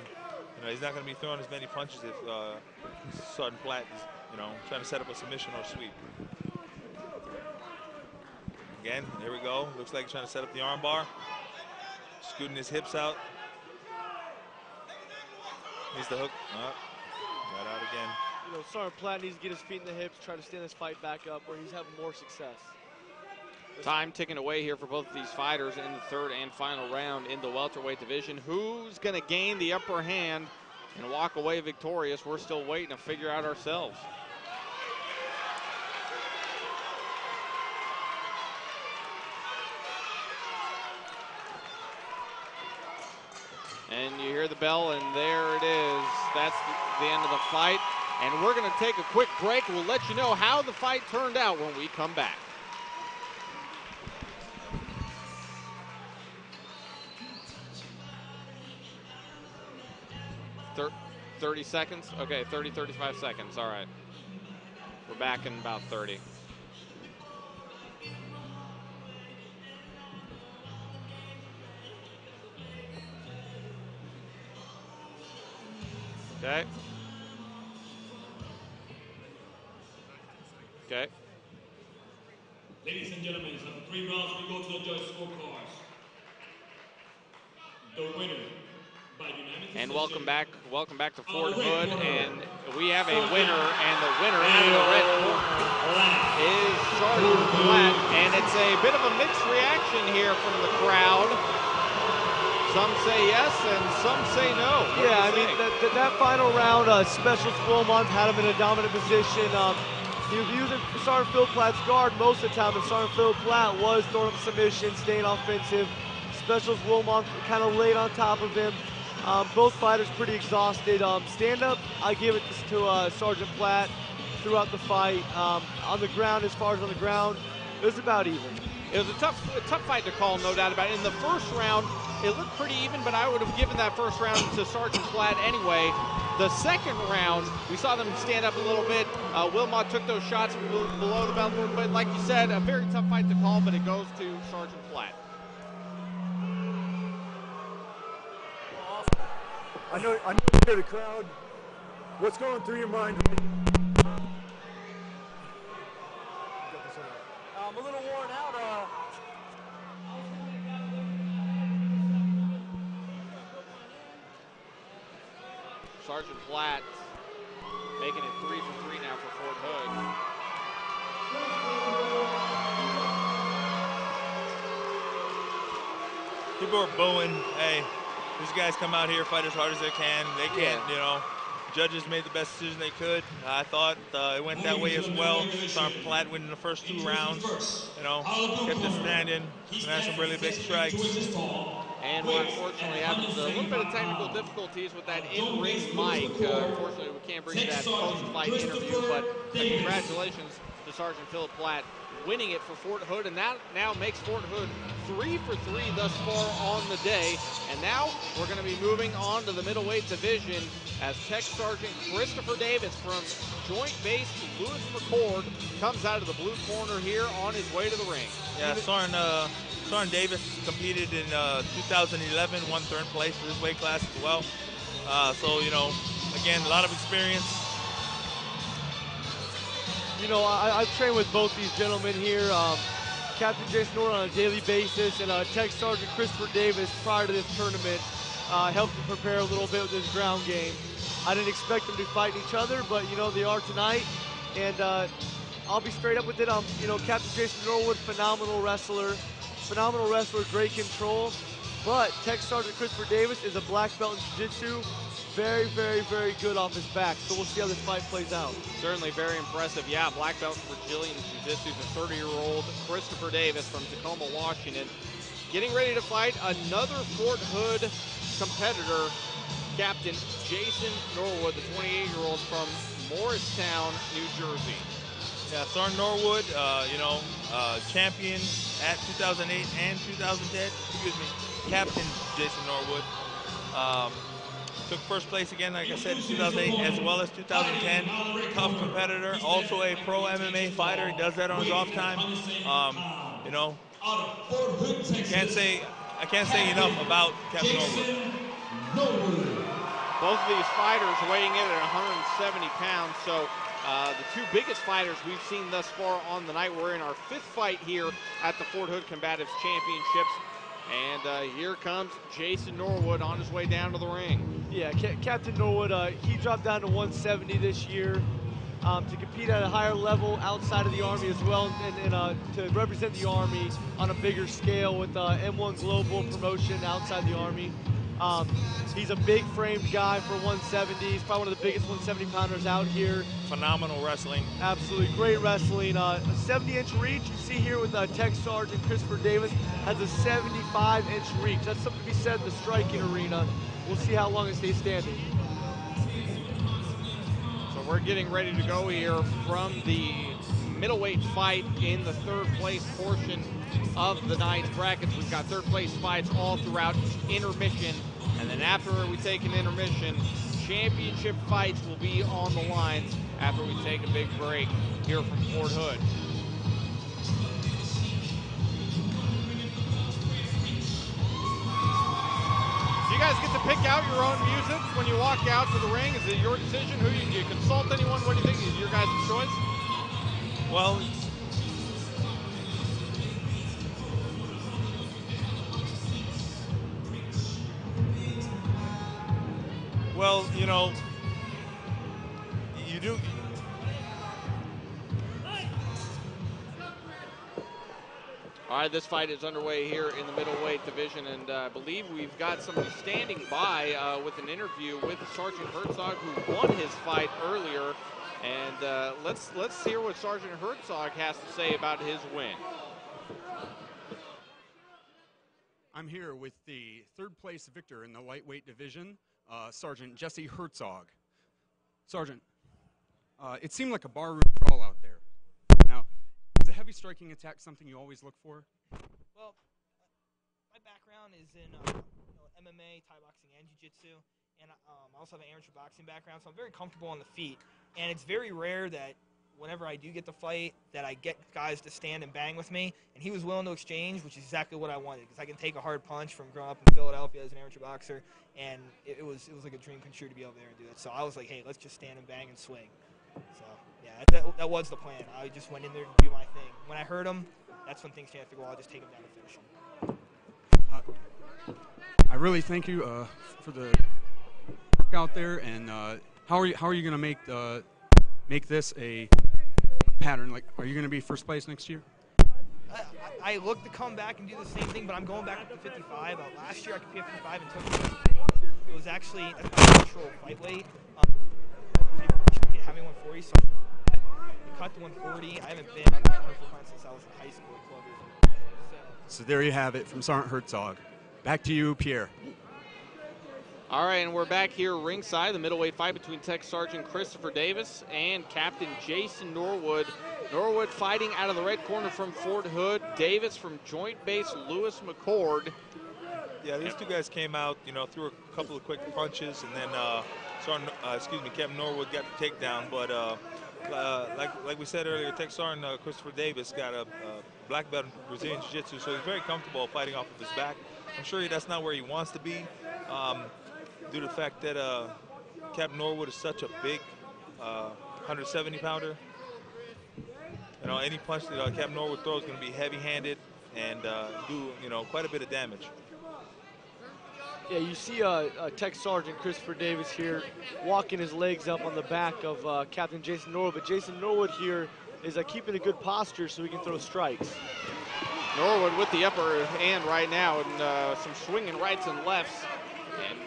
Speaker 1: You know, he's not going to be throwing as many punches if Sergeant Platt is, you know, trying to set up a submission or a sweep. Again, here we go. Looks like he's trying to set up the arm bar. Scooting his hips out. Needs the hook. Got out again.
Speaker 3: You know, Sergeant Platt needs to get his feet in the hips, try to stand this fight back up where he's having more success.
Speaker 2: Time ticking away here for both of these fighters in the third and final round in the welterweight division. Who's going to gain the upper hand and walk away victorious? We're still waiting to figure out ourselves. And you hear the bell, and there it is. That's the end of the fight. And we're going to take a quick break. We'll let you know how the fight turned out when we come back. 30 seconds? Okay, 35 seconds. All right. We're back in about 30. Okay. Okay.
Speaker 5: Ladies and gentlemen, after 3 rounds, we go to the judge scorecards. The winner by unanimous
Speaker 2: And
Speaker 5: decision.
Speaker 2: welcome back to Fort Hood, and we have a winner, and the winner out of the red corner is Sergeant Platt, and it's a bit of a mixed reaction here from the crowd. Some say yes, and some say no.
Speaker 3: Yeah, I mean, that final round, Specialist Wilmotf had him in a dominant position. He was using Sergeant Philip Platt's guard most of the time, and Sergeant Philip Platt was throwing up submission, staying offensive. Specialist Wilmotf kind of laid on top of him. Both fighters pretty exhausted. Stand-up, I give it to Sergeant Platt throughout the fight. On the ground, as far as on the ground, it was about even.
Speaker 2: It was a tough fight to call, no doubt about it. In the first round, it looked pretty even, but I would have given that first round to Sergeant Platt anyway. The second round, we saw them stand up a little bit. Wilmotf took those shots below the belt a little bit. Like you said, a very tough fight to call, but it goes to Sergeant Platt.
Speaker 6: I know you hear the crowd. What's going through your mind? I'm a little worn out.
Speaker 2: Sergeant Platt making it 3 for 3 now for Fort Hood.
Speaker 1: People are booing. Hey, these guys come out here, fight as hard as they can. They can't, you know. Judges made the best decision they could. I thought it went that way as well. Sergeant Platt winning the first 2 rounds. You know, kept it standing. And had some really big strikes.
Speaker 2: And we're unfortunately having a little bit of technical difficulties with that in-ring mic. Unfortunately, we can't bring you that post-fight interview, but congratulations to Sergeant Philip Platt winning it for Fort Hood, and that now makes Fort Hood 3 for 3 thus far on the day. And now we're going to be moving on to the middleweight division as Tech Sergeant Christopher Davis from Joint Base Lewis McChord comes out of the blue corner here on his way to the ring.
Speaker 1: Yeah, Sergeant Davis competed in 2011, won 3rd place for his weight class as well. So, you know, again, a lot of experience.
Speaker 3: You know, I've trained with both these gentlemen here, Captain Jason Norwood on a daily basis, and Tech Sergeant Christopher Davis prior to this tournament helped him prepare a little bit with his ground game. I didn't expect them to be fighting each other, but, you know, they are tonight. And I'll be straight up with it. You know, Captain Jason Norwood, phenomenal wrestler, great control. But Tech Sergeant Christopher Davis is a black belt in jiu-jitsu. Very, very, very good off his back. So we'll see how this fight plays out.
Speaker 2: Certainly very impressive. Yeah, black belt in Brazilian Jiu-Jitsu, the 30-year-old Christopher Davis from Tacoma, Washington. Getting ready to fight another Fort Hood competitor, Captain Jason Norwood, the 28-year-old from Morristown, New Jersey.
Speaker 1: Yeah, Sergeant Norwood, you know, champion at 2008 and 2010. Excuse me, Captain Jason Norwood. Took first place again, like I said, in 2008 as well as 2010. Tough competitor, also a pro MMA fighter. He does that on his off time. You know, I can't say enough about Captain Norwood.
Speaker 2: Both of these fighters weighing in at 170 pounds. So the 2 biggest fighters we've seen thus far on the night. We're in our 5th fight here at the Fort Hood Combatives Championships. And here comes Jason Norwood on his way down to the ring.
Speaker 3: Yeah, Captain Norwood, he dropped down to 170 this year. to compete at a higher level outside of the Army as well, and to represent the Army on a bigger scale with M1 Global promotion outside the Army. He's a big framed guy for 170. He's probably one of the biggest 170-pounders out here.
Speaker 1: Phenomenal wrestling.
Speaker 3: Absolutely great wrestling. A 70-inch reach. You see here with Tech Sgt. Christopher Davis has a 75-inch reach. That's something to be said in the striking arena. We'll see how long it stays standing.
Speaker 2: So we're getting ready to go here from the middleweight fight in the third place portion of the night's brackets. We've got third place fights all throughout intermission, and then after we take an intermission, championship fights will be on the lines after we take a big break here from Fort Hood. Do you guys get to pick out your own music when you walk out to the ring? Is it your decision? Who do you consult anyone? What do you think is your guys' choice?
Speaker 1: Well, you know, you do.
Speaker 2: All right, this fight is underway here in the middleweight division, and I believe we've got somebody standing by with an interview with Sergeant Hertzog, who won his fight earlier. And let's hear what Sergeant Hertzog has to say about his win.
Speaker 7: I'm here with the third place victor in the lightweight division, Sergeant Jesse Hertzog. Sergeant, it seemed like a barroom brawl out there. Now, is a heavy striking attack something you always look for?
Speaker 4: Well, my background is in MMA, Thai boxing, and jiu-jitsu, and I also have an amateur boxing background, so I'm very comfortable on the feet. And it's very rare that whenever I do get the fight that I get guys to stand and bang with me, and he was willing to exchange, which is exactly what I wanted, because I can take a hard punch from growing up in Philadelphia as an amateur boxer, and it was like a dream come true to be over there and do it. So I was like, hey, let's just stand and bang and swing. So yeah, that was the plan. I just went in there to do my thing. When I heard him, that's when things changed. I figured, well, I'll just take him down and finish him.
Speaker 7: I really thank you for the work out there, and how are you going to make this a pattern? Like, are you going to be first place next year?
Speaker 4: I look to come back and do the same thing, but I'm going back up to 55. Last year I competed at 55 and took it. It was actually that's my natural fight weight. Having 140, so I cut to 140. I haven't been on the 140 since I was in high school at 12 years old.
Speaker 7: So there you have it from Sergeant Hertzog. Back to you, Pierre.
Speaker 2: All right, and we're back here ringside, the middleweight fight between Tech Sgt. Christopher Davis and Captain Jason Norwood. Norwood fighting out of the red corner from Fort Hood. Davis from Joint Base Lewis McChord.
Speaker 1: Yeah, these two guys came out, you know, threw a couple of quick punches, and then Captain Norwood got the takedown. But like we said earlier, Tech Sgt. Christopher Davis got a black belt in Brazilian Jiu-Jitsu, so he's very comfortable fighting off of his back. I'm sure that's not where he wants to be, due to the fact that Captain Norwood is such a big 170-pounder. You know, any punch that Captain Norwood throws is going to be heavy-handed and do, you know, quite a bit of damage.
Speaker 3: Yeah, you see Tech Sgt. Christopher Davis here walking his legs up on the back of Captain Jason Norwood, but Jason Norwood here is keeping a good posture so he can throw strikes.
Speaker 2: Norwood with the upper hand right now, and some swinging rights and lefts, and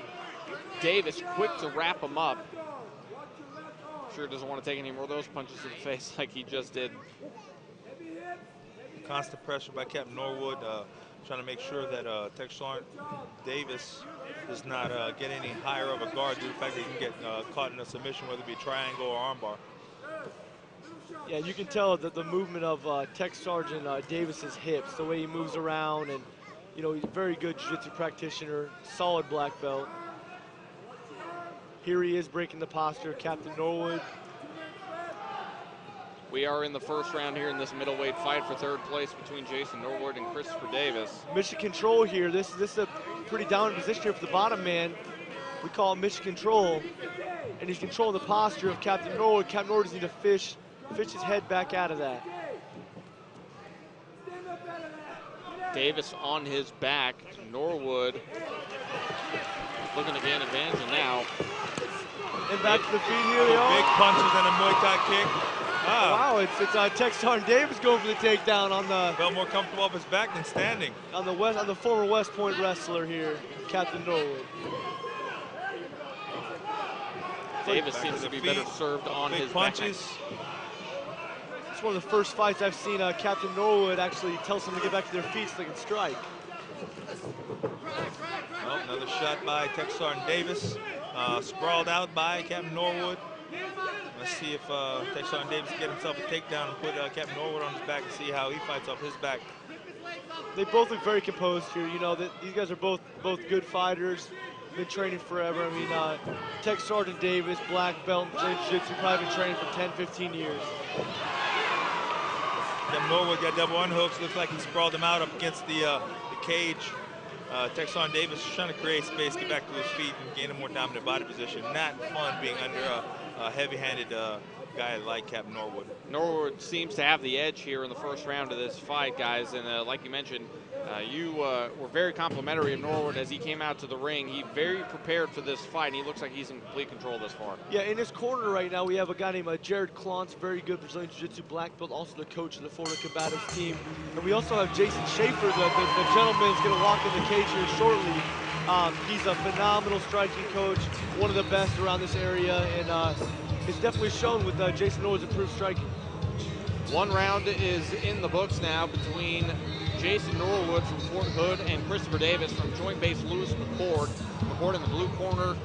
Speaker 2: Davis quick to wrap him up. Sure doesn't want to take any more of those punches to the face like he just did.
Speaker 1: Constant pressure by Captain Norwood, trying to make sure that Tech Sgt. Davis does not get any higher of a guard due to the fact that he can get caught in a submission, whether it be triangle or armbar.
Speaker 3: Yeah, you can tell that the movement of Tech Sgt. Davis's hips, the way he moves around, and you know, he's a very good jiu-jitsu practitioner, solid black belt. Here he is breaking the posture, Captain Norwood.
Speaker 2: We are in the first round here in this middleweight fight for third place between Jason Norwood and Christopher Davis.
Speaker 3: Mission control here. This is a pretty dominant position here for the bottom man. We call it mission control, and he's controlling the posture of Captain Norwood. Captain Norwood just needs to fish his head back out of that.
Speaker 2: Davis on his back. Norwood looking to gain advantage, and now
Speaker 3: And back to the feet here they are.
Speaker 1: Big punches and a Muay Thai kick.
Speaker 3: Wow, it's Tech Sgt Davis going for the takedown on the.
Speaker 1: Felt more comfortable off his back than standing.
Speaker 3: On the former West Point wrestler here, Captain Norwood.
Speaker 2: Davis seems to be better served on his
Speaker 1: punches.
Speaker 2: Back.
Speaker 3: It's one of the first fights I've seen Captain Norwood actually tell someone to get back to their feet so they can strike.
Speaker 1: Oh, another shot by Tech Sgt Davis. Sprawled out by Captain Norwood. Let's see if Tech Sgt Davis can get himself a takedown and put Captain Norwood on his back and see how he fights off his back.
Speaker 3: They both look very composed here. You know, these guys are both good fighters. Been training forever. I mean, Tech Sgt Davis, black belt in Brazilian Jiu-Jitsu, probably been training for 10, 15 years.
Speaker 1: Captain Norwood got double unhooks. Looks like he sprawled him out up against the cage. Tech Sgt Davis is trying to create space, get back to his feet, and gain a more dominant body position. Not fun being under a heavy-handed guy like Captain Norwood.
Speaker 2: Norwood seems to have the edge here in the first round of this fight, guys. And like you mentioned, you were very complimentary of Norwood as he came out to the ring. He very prepared for this fight, and he looks like he's in complete control this far.
Speaker 3: Yeah, in his corner right now, we have a guy named Jared Klontz, very good Brazilian Jiu-Jitsu black belt, also the coach of the Florida Combatives team. And we also have Jason Schaefer, the gentleman is going to walk in the cage here shortly. He's a phenomenal striking coach, one of the best around this area, and it's definitely shown with Jason Norwood's improved striking.
Speaker 2: One round is in the books now between Jason Norwood from Fort Hood and Christopher Davis from Joint Base Lewis McChord. McChord in the blue corner,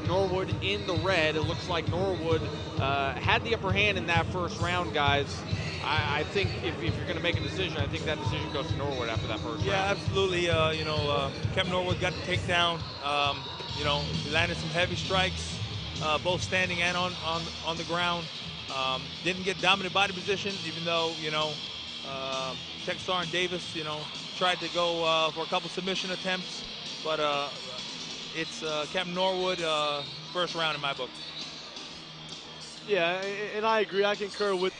Speaker 2: Norwood in the red. It looks like Norwood had the upper hand in that first round, guys. I think if you're going to make a decision, I think that decision goes to Norwood after that first round.
Speaker 1: Yeah, absolutely. Captain Norwood got the takedown. He landed some heavy strikes, both standing and on the ground. Didn't get dominant body position, even though, Tech Sgt Davis, tried to go for a couple submission attempts, but it's Captain Norwood first round in my book.
Speaker 3: Yeah, and I agree. I concur with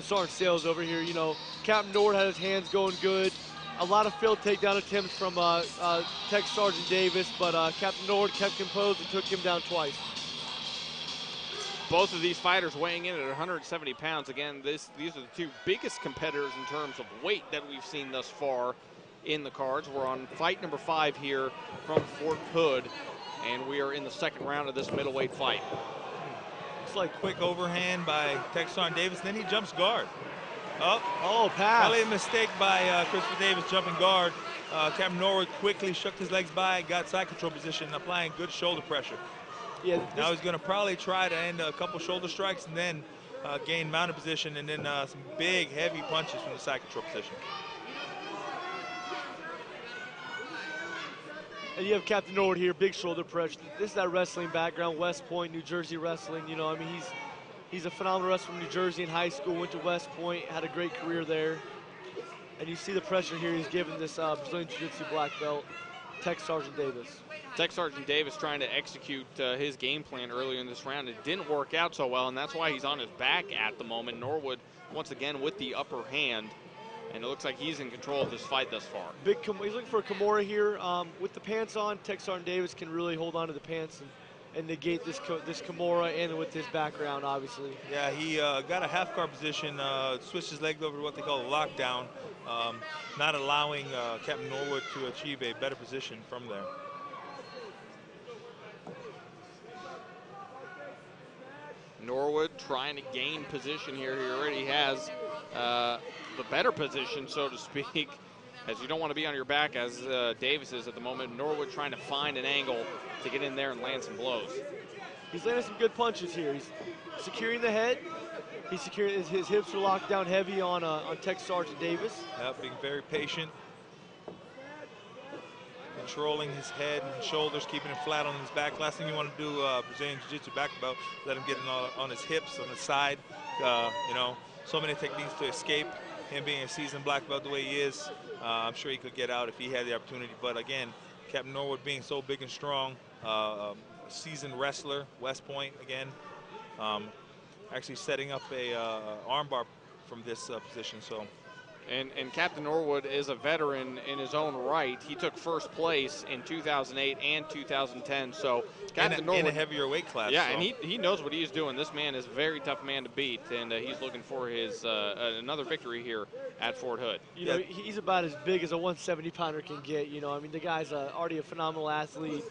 Speaker 3: Sergeant Sales over here. Captain Norwood had his hands going good. A lot of failed takedown attempts from Tech Sgt Davis, but Captain Norwood kept composed and took him down twice.
Speaker 2: Both of these fighters weighing in at 170 pounds. Again, these are the two biggest competitors in terms of weight that we've seen thus far in the cards. We're on fight number 5 here from Fort Hood, and we are in the second round of this middleweight fight.
Speaker 1: It's like quick overhand by Tech Sgt Davis, then he jumps guard.
Speaker 3: Oh, pass.
Speaker 1: Probably a mistake by Christopher Davis jumping guard. Captain Norwood quickly shook his legs by, got side control position, applying good shoulder pressure.
Speaker 3: Yeah,
Speaker 1: now he's going to probably try to end a couple shoulder strikes and then gain mounted position, and then some big, heavy punches from the side control position.
Speaker 3: And you have Captain Norwood here, big shoulder pressure. This is that wrestling background, West Point, New Jersey wrestling. He's a phenomenal wrestler from New Jersey in high school, went to West Point, had a great career there. And you see the pressure here he's given this Brazilian Jiu-Jitsu black belt, Tech Sgt Davis.
Speaker 2: Tech Sgt Davis trying to execute his game plan earlier in this round. It didn't work out so well, and that's why he's on his back at the moment. Norwood, once again, with the upper hand, and it looks like he's in control of this fight thus far.
Speaker 3: He's looking for a Kimura here. With the pants on, Tech Sgt Davis can really hold on to the pants and negate this Kimura, and with his background, obviously.
Speaker 1: Yeah, he got a half guard position, switched his leg over to what they call a lockdown, not allowing Captain Norwood to achieve a better position from there.
Speaker 2: Norwood trying to gain position here. He already has the better position, so to speak, as you don't want to be on your back as Davis is at the moment. Norwood trying to find an angle to get in there and land some blows.
Speaker 3: He's landing some good punches here. He's securing the head. He's securing his hips are locked down heavy on Tech Sgt Davis.
Speaker 1: Yeah, being very patient. Controlling his head and shoulders, keeping him flat on his back. Last thing you want to do, Brazilian Jiu-Jitsu back belt, let him get on his hips, on his side. So many techniques to escape. Him being a seasoned black belt the way he is, I'm sure he could get out if he had the opportunity. But again, Captain Norwood being so big and strong, seasoned wrestler, West Point again, actually setting up a armbar from this position. So
Speaker 2: And Captain Norwood is a veteran in his own right. He took first place in 2008 and 2010. So Captain Norwood,
Speaker 1: in a heavier weight class.
Speaker 2: yeah,
Speaker 1: so.
Speaker 2: and he knows what he's doing. This man is a very tough man to beat, and he's looking for his another victory here at Fort Hood.
Speaker 3: You know, he's about as big as a 170-pounder can get. You know, I mean, the guy's already a phenomenal athlete,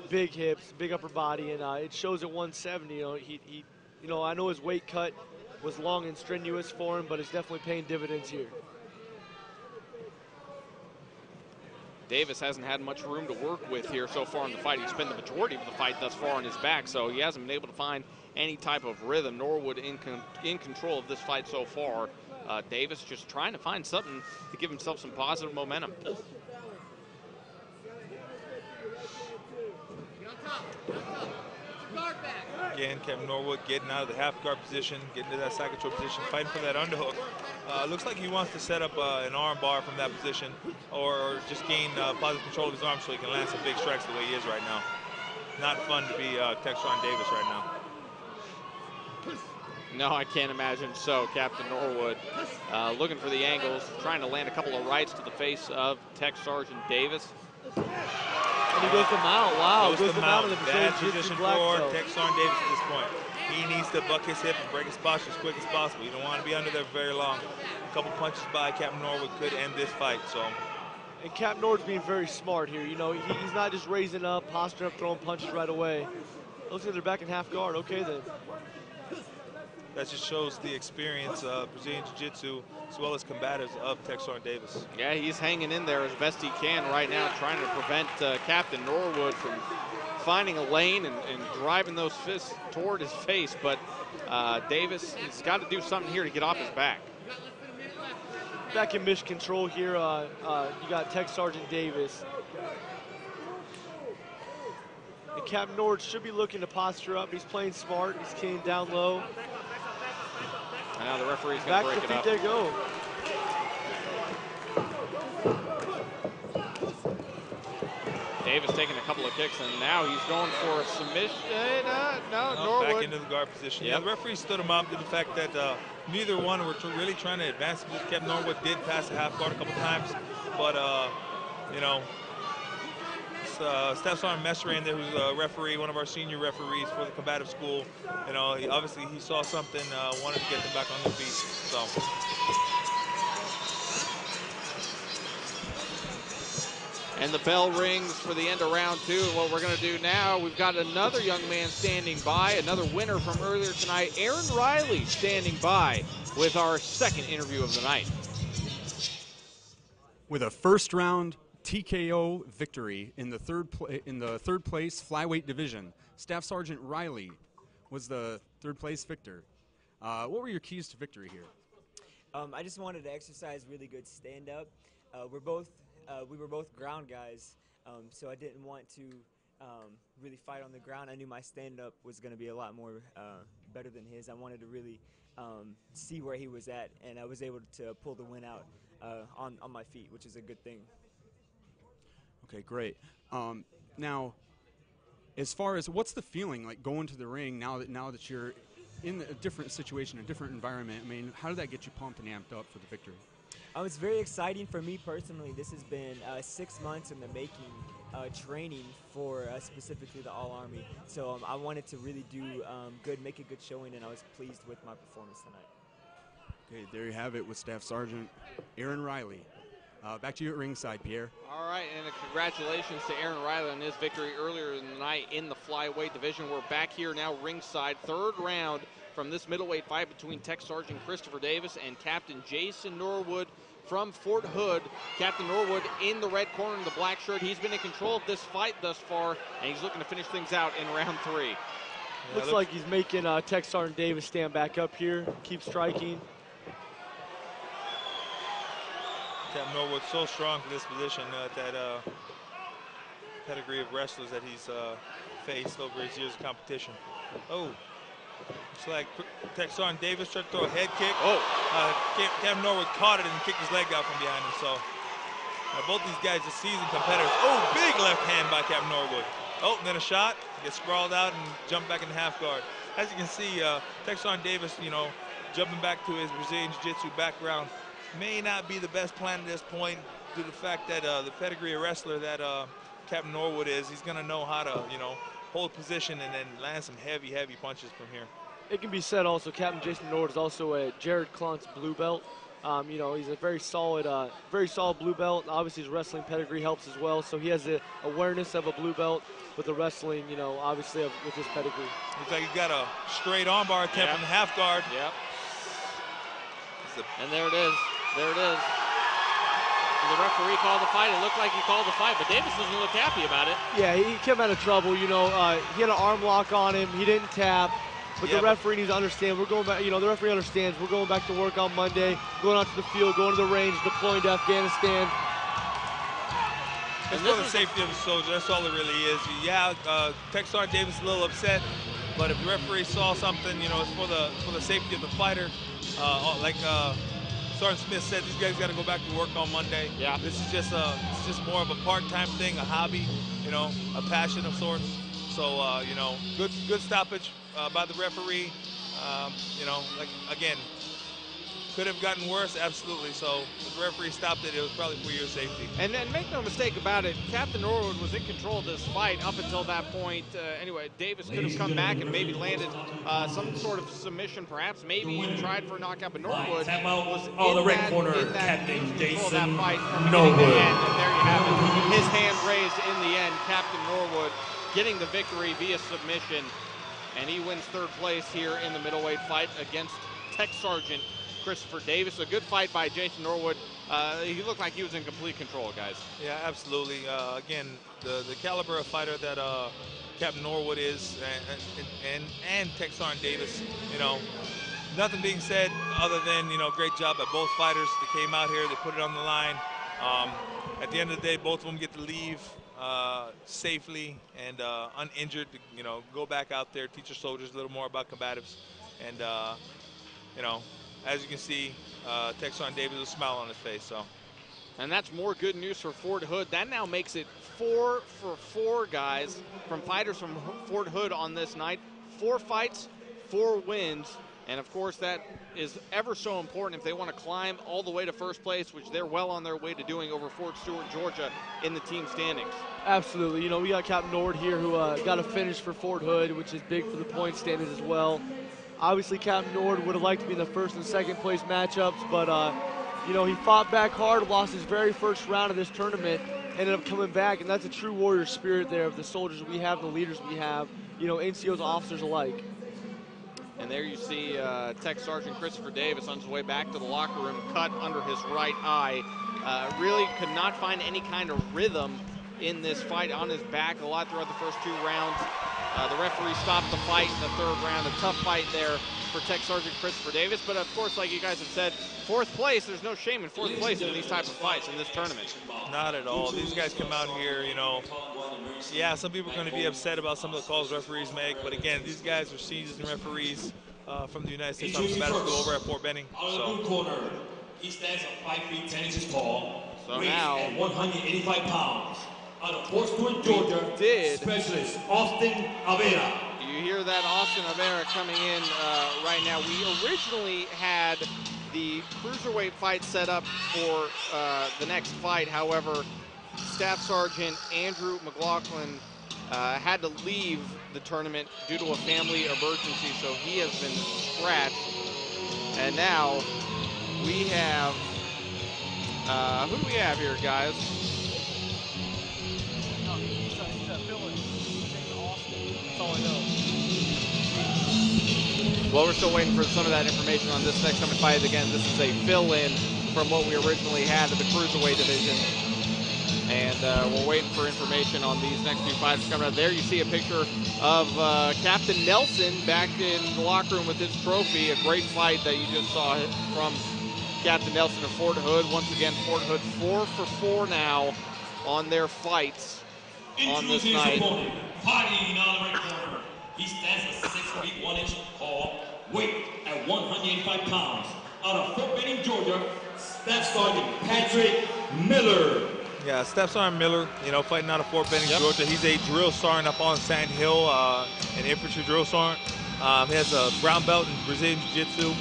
Speaker 3: big hips, big upper body, and it shows at 170. You know, you know, I know his weight cut was long and strenuous for him, but it's definitely paying dividends here.
Speaker 2: Davis hasn't had much room to work with here so far in the fight. He's spent the majority of the fight thus far on his back, so he hasn't been able to find any type of rhythm. Norwood in control of this fight so far. Davis just trying to find something to give himself some positive momentum.
Speaker 1: Again, Captain Norwood getting out of the half guard position, getting to that side control position, fighting for that underhook. Looks like he wants to set up an arm bar from that position or just gain positive control of his arm so he can land some big strikes the way he is right now. Not fun to be Tech Sgt Davis right now.
Speaker 2: No, I can't imagine so. Captain Norwood looking for the angles, trying to land a couple of rights to the face of Tech Sgt Davis.
Speaker 3: And he goes to mount. Wow,
Speaker 1: goes to mount.
Speaker 3: In the
Speaker 1: Bad
Speaker 3: SGT
Speaker 1: position
Speaker 3: black
Speaker 1: for
Speaker 3: belt.
Speaker 1: Tech Sgt Davis at this point. He needs to buck his hip and break his posture as quick as possible. You don't want to be under there very long. A couple punches by Captain Norwood could end this fight. So.
Speaker 3: And Captain Norwood's being very smart here. You know, he's not just raising up, posturing up, throwing punches right away. Looks like they're back in half guard. Okay, then.
Speaker 1: That just shows the experience of Brazilian Jiu-Jitsu as well as combatives of Tech Sgt Davis.
Speaker 2: Yeah, he's hanging in there as best he can right now, trying to prevent Captain Norwood from finding a lane and driving those fists toward his face. But Davis has got to do something here to get off his back.
Speaker 3: Back in mission control here, you got Tech Sgt Davis. And Captain Norwood should be looking to posture up. He's playing smart. He's came down low.
Speaker 2: And now the referee's going to break it up.
Speaker 3: Back to feet, they go.
Speaker 2: Davis taking a couple of kicks, and now he's going for a submission. Norwood.
Speaker 1: Back into the guard position.
Speaker 2: Yep.
Speaker 1: Yeah, the referee stood him up to the fact that neither one were really trying to advance. Captain Norwood did pass the half guard a couple times, but, you know, Staff Sergeant Messer in there, who's a referee, one of our senior referees for the combative school. You know, obviously he saw something, wanted to get them back on their feet. So.
Speaker 2: And the bell rings for the end of round two. And what we're going to do now, we've got another young man standing by, another winner from earlier tonight, Aaron Riley, standing by with our second interview of the night.
Speaker 7: With a first round TKO victory in the third place flyweight division, Staff Sergeant Riley was the third place victor. What were your keys to victory here?
Speaker 8: I just wanted to exercise really good stand up. We were both ground guys, so I didn't want to really fight on the ground. I knew my stand up was going to be a lot more better than his. I wanted to really see where he was at, and I was able to pull the win out on my feet, which is a good thing.
Speaker 7: Okay, great. Now, as far as what's the feeling like going to the ring now that you're in a different situation, a different environment? I mean, how did that get you pumped and amped up for the victory?
Speaker 8: It's very exciting for me personally. This has been 6 months in the making, training for specifically the All-Army. So I wanted to really do good, make a good showing, and I was pleased with my performance tonight.
Speaker 7: Okay, there you have it with Staff Sergeant Aaron Riley. Back to you at ringside, Pierre.
Speaker 2: All right, and congratulations to Aaron Riley on his victory earlier in the night in the flyweight division. We're back here now ringside, third round from this middleweight fight between Tech Sergeant Christopher Davis and Captain Jason Norwood from Fort Hood. Captain Norwood in the red corner in the black shirt. He's been in control of this fight thus far, and he's looking to finish things out in round three.
Speaker 3: Yeah, looks like he's making Tech Sergeant Davis stand back up here, keep striking.
Speaker 1: Captain Norwood's so strong for this position, that pedigree of wrestlers that he's faced over his years of competition. Oh, it's like Tech Sgt Davis tried to throw a head kick.
Speaker 2: Oh,
Speaker 1: Captain Norwood caught it and kicked his leg out from behind him. So both these guys are seasoned competitors. Oh, big left hand by Captain Norwood. Oh, and then a shot, gets sprawled out and jumped back in the half guard. As you can see, Tech Sgt Davis, you know, jumping back to his Brazilian Jiu-Jitsu background, may not be the best plan at this point due to the fact that the pedigree wrestler that Captain Norwood is, he's going to know how to, you know, hold position and then land some heavy, heavy punches from here.
Speaker 3: It can be said also, Captain Jason Norwood is also a Jared Kluntz blue belt. You know, he's a very solid blue belt. Obviously, his wrestling pedigree helps as well. So he has the awareness of a blue belt, but the wrestling, you know, obviously with his pedigree.
Speaker 1: Looks like he's got a straight armbar attempt from the half guard.
Speaker 2: Yep. And there it is. There it is. The referee called the fight. It looked like he called the fight, but Davis doesn't look happy about it.
Speaker 3: Yeah, he came out of trouble. You know, he had an arm lock on him. He didn't tap. But the referee needs to understand, we're going back, you know, the referee understands, we're going back to work on Monday, going out to the field, going to the range, deploying to Afghanistan.
Speaker 1: It's for the safety of the soldier, that's all it really is. Yeah, Tech Sgt. Davis is a little upset, but if the referee saw something, you know, it's for the safety of the fighter. Like Sergeant Smith said, these guys got to go back to work on Monday.
Speaker 2: Yeah.
Speaker 1: This is just more of a part-time thing, a hobby, you know, a passion of sorts. So, you know, good stoppage by the referee. You know, like, again, could have gotten worse, absolutely. So if the referee stopped it, it was probably for your safety.
Speaker 2: And make no mistake about it, Captain Norwood was in control of this fight up until that point. Anyway, Davis could have come back and maybe landed some sort of submission, perhaps, maybe even tried for a knockout. But Norwood was in
Speaker 5: the red
Speaker 2: that,
Speaker 5: corner,
Speaker 2: in that
Speaker 5: Captain
Speaker 2: control of
Speaker 5: Jason
Speaker 2: that fight from beginning to end. And there you have it. His hand raised in the end. Captain Norwood getting the victory via submission. And he wins third place here in the middleweight fight against Tech Sgt. Christopher Davis. A good fight by Jason Norwood. He looked like he was in complete control, guys.
Speaker 1: Yeah, absolutely. Again, the caliber of fighter that Captain Norwood is, and Tech Sgt. Davis, you know, nothing being said other than, you know, great job by both fighters. They came out here, they put it on the line. At the end of the day, both of them get to leave safely and uninjured to, you know, go back out there, teach your soldiers a little more about combatives. And, you know, as you can see, Tech Sgt. Davis with a smile on his face. So,
Speaker 2: and that's more good news for Fort Hood. That now makes it 4 for 4 guys from fighters from Fort Hood on this night. 4 fights, 4 wins. And of course, that is ever so important if they want to climb all the way to first place, which they're well on their way to doing over Fort Stewart, Georgia, in the team standings.
Speaker 3: Absolutely. You know, we got Captain Norwood here who got a finish for Fort Hood, which is big for the point standings as well. Obviously, Captain Norwood would have liked to be in the first and second place matchups, but, you know, he fought back hard, lost his very first round of this tournament, ended up coming back, and that's a true warrior spirit there of the soldiers we have, the leaders we have, you know, NCOs, officers alike.
Speaker 2: And there you see Tech Sgt. Christopher Davis on his way back to the locker room, cut under his right eye. Really could not find any kind of rhythm in this fight, on his back a lot throughout the first 2 rounds. The referee stopped the fight in the 3rd round. A tough fight there for Tech Sgt. Christopher Davis. But of course, like you guys have said, 4th place, there's no shame in 4th place in these types of fights in this tournament.
Speaker 1: Not at all. These guys come out here, you know, yeah, some people are going to be upset about some of the calls referees make, but again, these guys are seasoned referees from the United States Army Combat School over at Fort Benning.
Speaker 5: So, corner, he stands at 5 feet 10 inches tall,
Speaker 2: so
Speaker 5: weighs
Speaker 2: now
Speaker 5: at 185 pounds. Out of Fort Stewart, Georgia, specialist Austin Avera.
Speaker 2: You hear that Austin Avera coming in right now. We originally had the cruiserweight fight set up for the next fight. However, Staff Sergeant Andrew McLaughlin had to leave the tournament due to a family emergency, so he has been scratched. And now we have, who do we have here, guys? Well, we're still waiting for some of that information on this next coming fight. Again, this is a fill-in from what we originally had in the cruiserweight division. And we're waiting for information on these next 2 fights coming up. There you see a picture of Captain Nelson back in the locker room with his trophy. A great fight that you just saw from Captain Nelson of Fort Hood. Once again, Fort Hood 4 for 4 now on their fights on this night.
Speaker 5: Fighting on the right corner. He stands at 6 feet 1 inch tall, weight at 185 pounds. Out of Fort Benning, Georgia, Staff Sergeant Patrick Miller.
Speaker 1: Yeah, Staff Sergeant Miller, you know, fighting out of Fort Benning, Georgia. He's a drill sergeant up on Sand Hill, an infantry drill sergeant. He has a brown belt in Brazilian Jiu-Jitsu.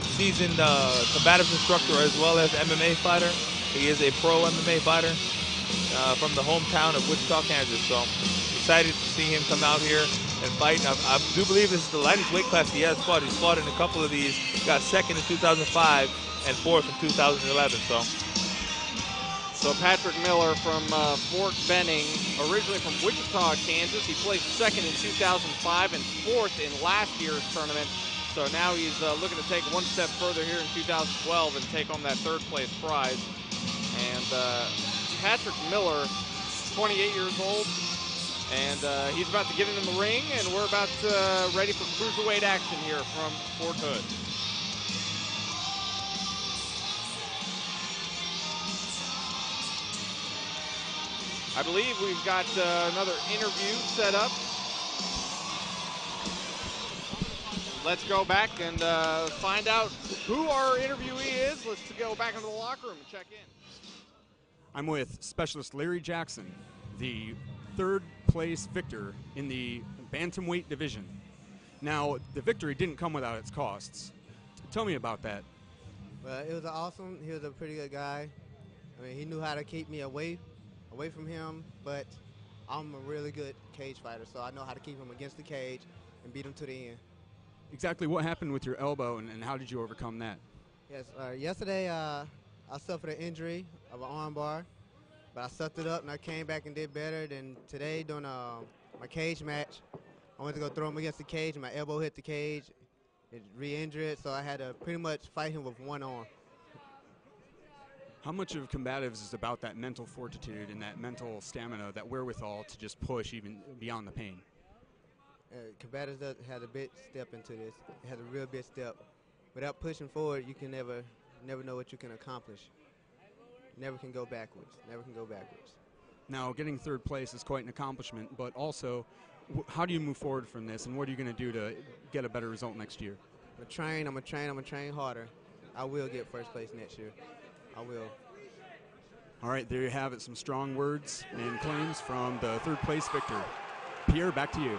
Speaker 1: seasoned combatives instructor as well as MMA fighter. He is a pro MMA fighter from the hometown of Wichita, Kansas. So excited to see him come out here and fight. And I do believe this is the lightest weight class he has fought. He's fought in a couple of these. Got second in 2005 and fourth in 2011.
Speaker 2: So Patrick Miller from Fort Benning, originally from Wichita, Kansas. He placed second in 2005 and fourth in last year's tournament. So now he's looking to take one step further here in 2012 and take home that third place prize. And Patrick Miller, 28 years old, and he's about to get in the ring, and we're about ready for cruiserweight action here from Fort Hood. I believe we've got another interview set up. Let's go back and find out who our interviewee is. Let's go back into the locker room and check in.
Speaker 7: I'm with Specialist Larry Jackson, the third place victor in the bantamweight division. Now, the victory didn't come without its costs. Tell me about that.
Speaker 9: Well, it was awesome. He was a pretty good guy. I mean, he knew how to keep me away from him, but I'm a really good cage fighter, so I know how to keep him against the cage and beat him to the end.
Speaker 7: Exactly what happened with your elbow, and how did you overcome that?
Speaker 9: Yes, yesterday I suffered an injury of an arm bar, but I sucked it up and I came back and did better. Then today during my cage match, I went to go throw him against the cage and my elbow hit the cage. It re-injured it, so I had to pretty much fight him with one arm.
Speaker 7: How much of Combatives is about that mental fortitude and that mental stamina, that wherewithal to just push even beyond the pain?
Speaker 9: Combatives had a big step into this. It has a real big step. Without pushing forward, you can never know what you can accomplish. Never can go backwards. Never can go backwards.
Speaker 7: Now, getting third place is quite an accomplishment, but also, how do you move forward from this, and what are you going to do to get a better result next year?
Speaker 9: I'm going to train harder. I will get first place next year. I will.
Speaker 7: All right, there you have it, some strong words and claims from the third place victor. Pierre, back to you.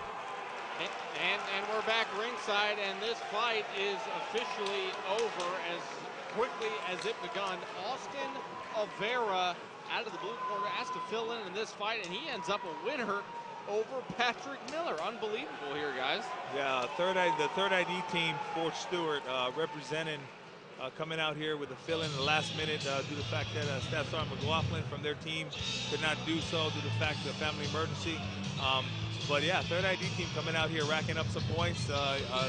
Speaker 2: And we're back ringside, and this fight is officially over as quickly as it begun. Austin Avera out of the blue corner asked to fill in this fight, and he ends up a winner over Patrick Miller. Unbelievable here, guys.
Speaker 1: Yeah, the third ID team, Fort Stewart, representing, coming out here with a fill in the last minute due to the fact that Staff Sergeant McLaughlin from their team could not do so due to the fact of the family emergency. But yeah, third ID team coming out here racking up some points.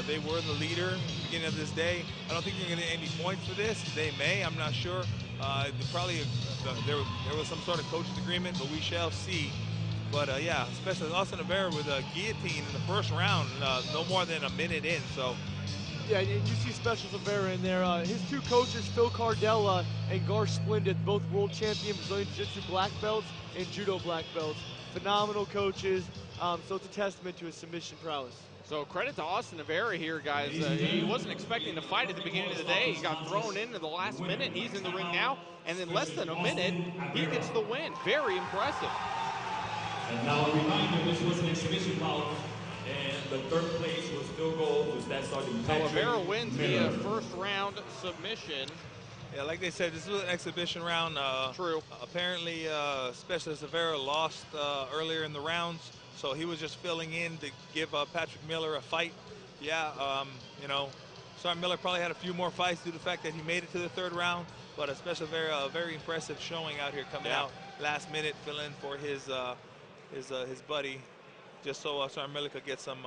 Speaker 1: They were the leader at the beginning of this day. I don't think they're going to get any points for this. They may, I'm not sure. There was some sort of coach's agreement, but we shall see. But yeah, especially Austin Avera with a guillotine in the first round, no more than a minute in. So.
Speaker 3: Yeah, and you see Specialist Avera in there. His two coaches, Phil Cardella and Gar Splendid, both world champion Brazilian Jiu-Jitsu black belts and Judo black belts. Phenomenal coaches. So it's a testament to his submission prowess.
Speaker 2: So credit to Austin Avera here, guys. He wasn't expecting to fight at the beginning of the day. He got thrown in at the last minute, and he's in the ring now. And in less than a minute, he gets the win. Very impressive.
Speaker 5: And now a reminder, this was an exhibition bout, and the third place was field goal to Staff Sergeant Patrick Miller.
Speaker 2: So Avera wins via first round submission.
Speaker 1: Yeah, like they said, this was an exhibition round.
Speaker 2: True.
Speaker 1: Apparently, Specialist Avera lost earlier in the rounds, so he was just filling in to give Patrick Miller a fight. Yeah, you know, Sergeant Miller probably had a few more fights due to the fact that he made it to the third round, but Specialist Avera, a very impressive showing out here, coming out last minute, filling in for his buddy, just so Sergeant Miller could get some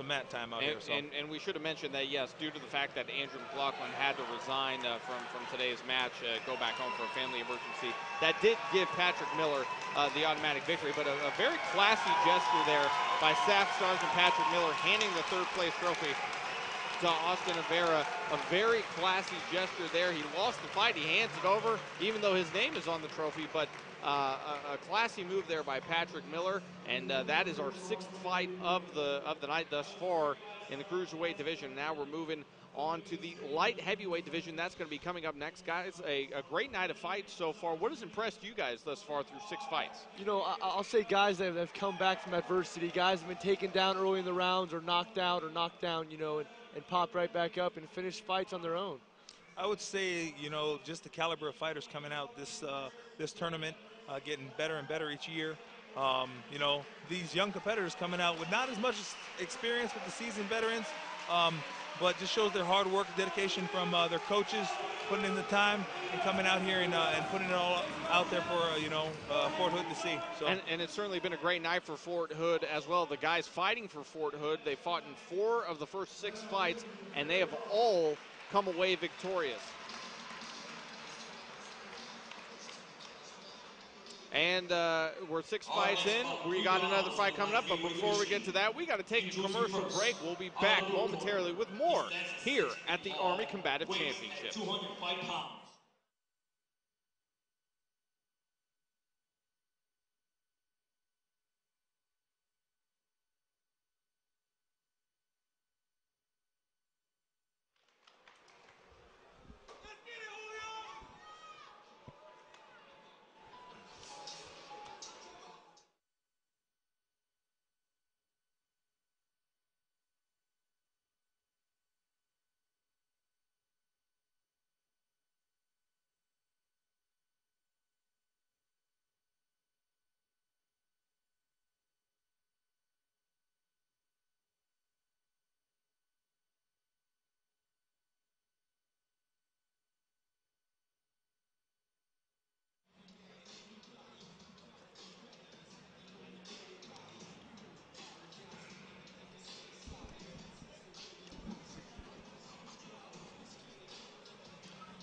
Speaker 1: mat time out here. So.
Speaker 2: And we should have mentioned that, yes, due to the fact that Andrew McLaughlin had to resign from today's match, go back home for a family emergency, that did give Patrick Miller the automatic victory. But a very classy gesture there by Staff Sergeant Patrick Miller, handing the third place trophy to Austin Avera. A very classy gesture there. He lost the fight. He hands it over, even though his name is on the trophy. But a classy move there by Patrick Miller, and that is our sixth fight of the night thus far in the cruiserweight division. Now we're moving on to the light heavyweight division. That's going to be coming up next, guys. A great night of fights so far. What has impressed you guys thus far through 6 fights?
Speaker 3: You know, I'll say guys that have come back from adversity. Guys have been taken down early in the rounds or knocked out or knocked down, you know, and popped right back up and finished fights on their own.
Speaker 1: I would say, you know, just the caliber of fighters coming out this tournament, getting better and better each year. You know, these young competitors coming out with not as much experience with the seasoned veterans, but just shows their hard work, dedication from their coaches, putting in the time and coming out here and putting it all out there for, you know, Fort Hood to see. So.
Speaker 2: And it's certainly been a great night for Fort Hood as well. The guys fighting for Fort Hood, they fought in 4 of the first 6 fights, and they have all come away victorious. And we're 6 fights in. We got another fight coming up, but before we get to that, we got to take a commercial break. We'll be back momentarily with more here at the Army Combative Championship.
Speaker 5: 205 pounds.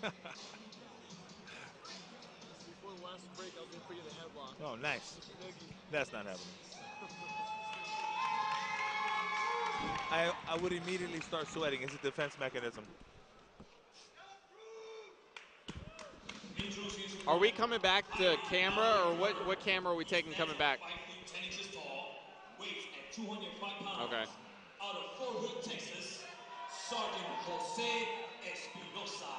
Speaker 3: Before the last break, I was going to put you in the headlock.
Speaker 1: Oh, nice. That's not happening. I would immediately start sweating. It's a defense mechanism.
Speaker 2: Are we coming back to camera, or what camera are we taking coming back?
Speaker 5: 5 feet 10 inches tall, weighs at 205 pounds.
Speaker 2: Okay.
Speaker 5: Out of Fort Hood, Texas, Sergeant Jose Espinosa.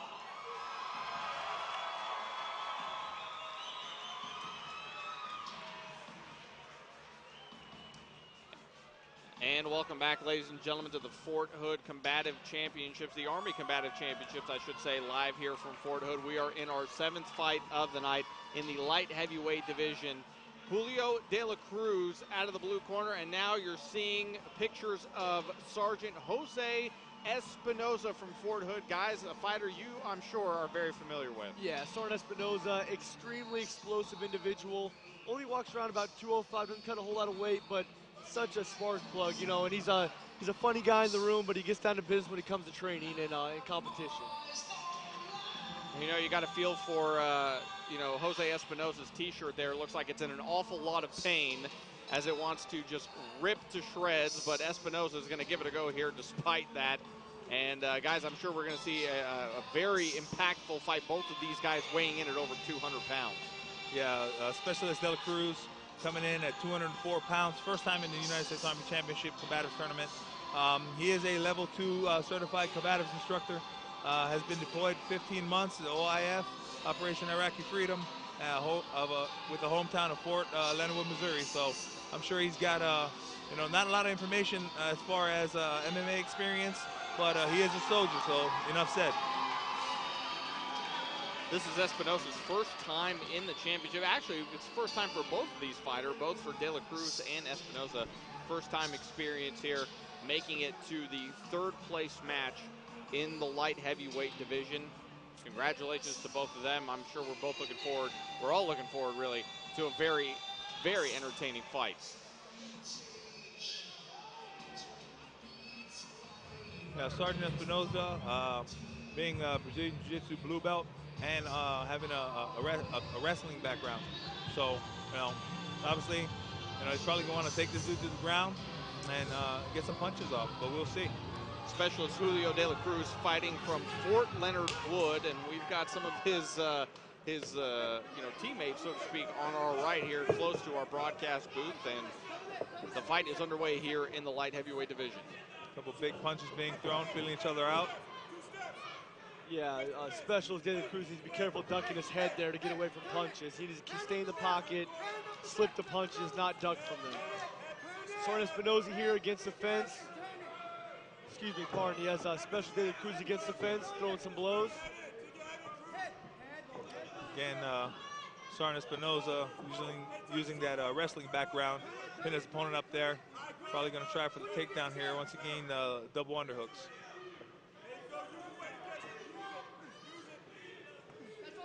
Speaker 2: And welcome back, ladies and gentlemen, to the Fort Hood Combative Championships, the Army Combative Championships, I should say, live here from Fort Hood. We are in our 7th fight of the night in the light heavyweight division. Julio de la Cruz out of the blue corner, and now you're seeing pictures of Sergeant Jose Espinosa from Fort Hood. Guys, a fighter you, I'm sure, are very familiar with.
Speaker 3: Yeah, Sergeant Espinosa, extremely explosive individual. Only walks around about 205, doesn't cut a whole lot of weight, but such a spark plug, you know, and he's a funny guy in the room, but he gets down to business when it comes to training and in competition.
Speaker 2: You know, you got to feel for, you know, Jose Espinosa's T-shirt there. It looks like it's in an awful lot of pain as it wants to just rip to shreds, but Espinosa is going to give it a go here despite that. And, guys, I'm sure we're going to see a very impactful fight. Both of these guys weighing in at over 200 pounds.
Speaker 1: Yeah, Specialist de la Cruz coming in at 204 pounds, first time in the United States Army Championship Combatives Tournament. He is a level 2 certified combatives instructor, has been deployed 15 months to the OIF, Operation Iraqi Freedom, with the hometown of Fort Leonard Wood, Missouri. So I'm sure he's got, you know, not a lot of information as far as MMA experience, but he is a soldier, so enough said.
Speaker 2: This is Espinosa's first time in the championship. Actually, it's the first time for both of these fighters, both for De La Cruz and Espinosa. First time experience here, making it to the 3rd place match in the light heavyweight division. Congratulations to both of them. I'm sure we're both looking forward, we're all looking forward really, to a very, very entertaining fight.
Speaker 1: Yeah, Sergeant Espinosa, being a Brazilian Jiu-Jitsu blue belt, and having a wrestling background. So, you know, obviously, you know, he's probably going to want to take this dude to the ground and get some punches off, but we'll see.
Speaker 2: Specialist Julio de la Cruz fighting from Fort Leonard Wood, and we've got some of his you know, teammates, so to speak, on our right here, close to our broadcast booth, and the fight is underway here in the light heavyweight division.
Speaker 1: A couple big punches being thrown, feeling each other out.
Speaker 3: Yeah, Specialist de la Cruz needs to be careful ducking his head there to get away from punches. He needs to stay in the pocket, slip the punches, not duck from them. Sergeant Espinosa here against the fence. Excuse me, pardon. He has Specialist de la Cruz against the fence, throwing some blows.
Speaker 1: Again, Sergeant Espinosa using that wrestling background, pin his opponent up there. Probably going to try for the takedown here. Once again, double underhooks.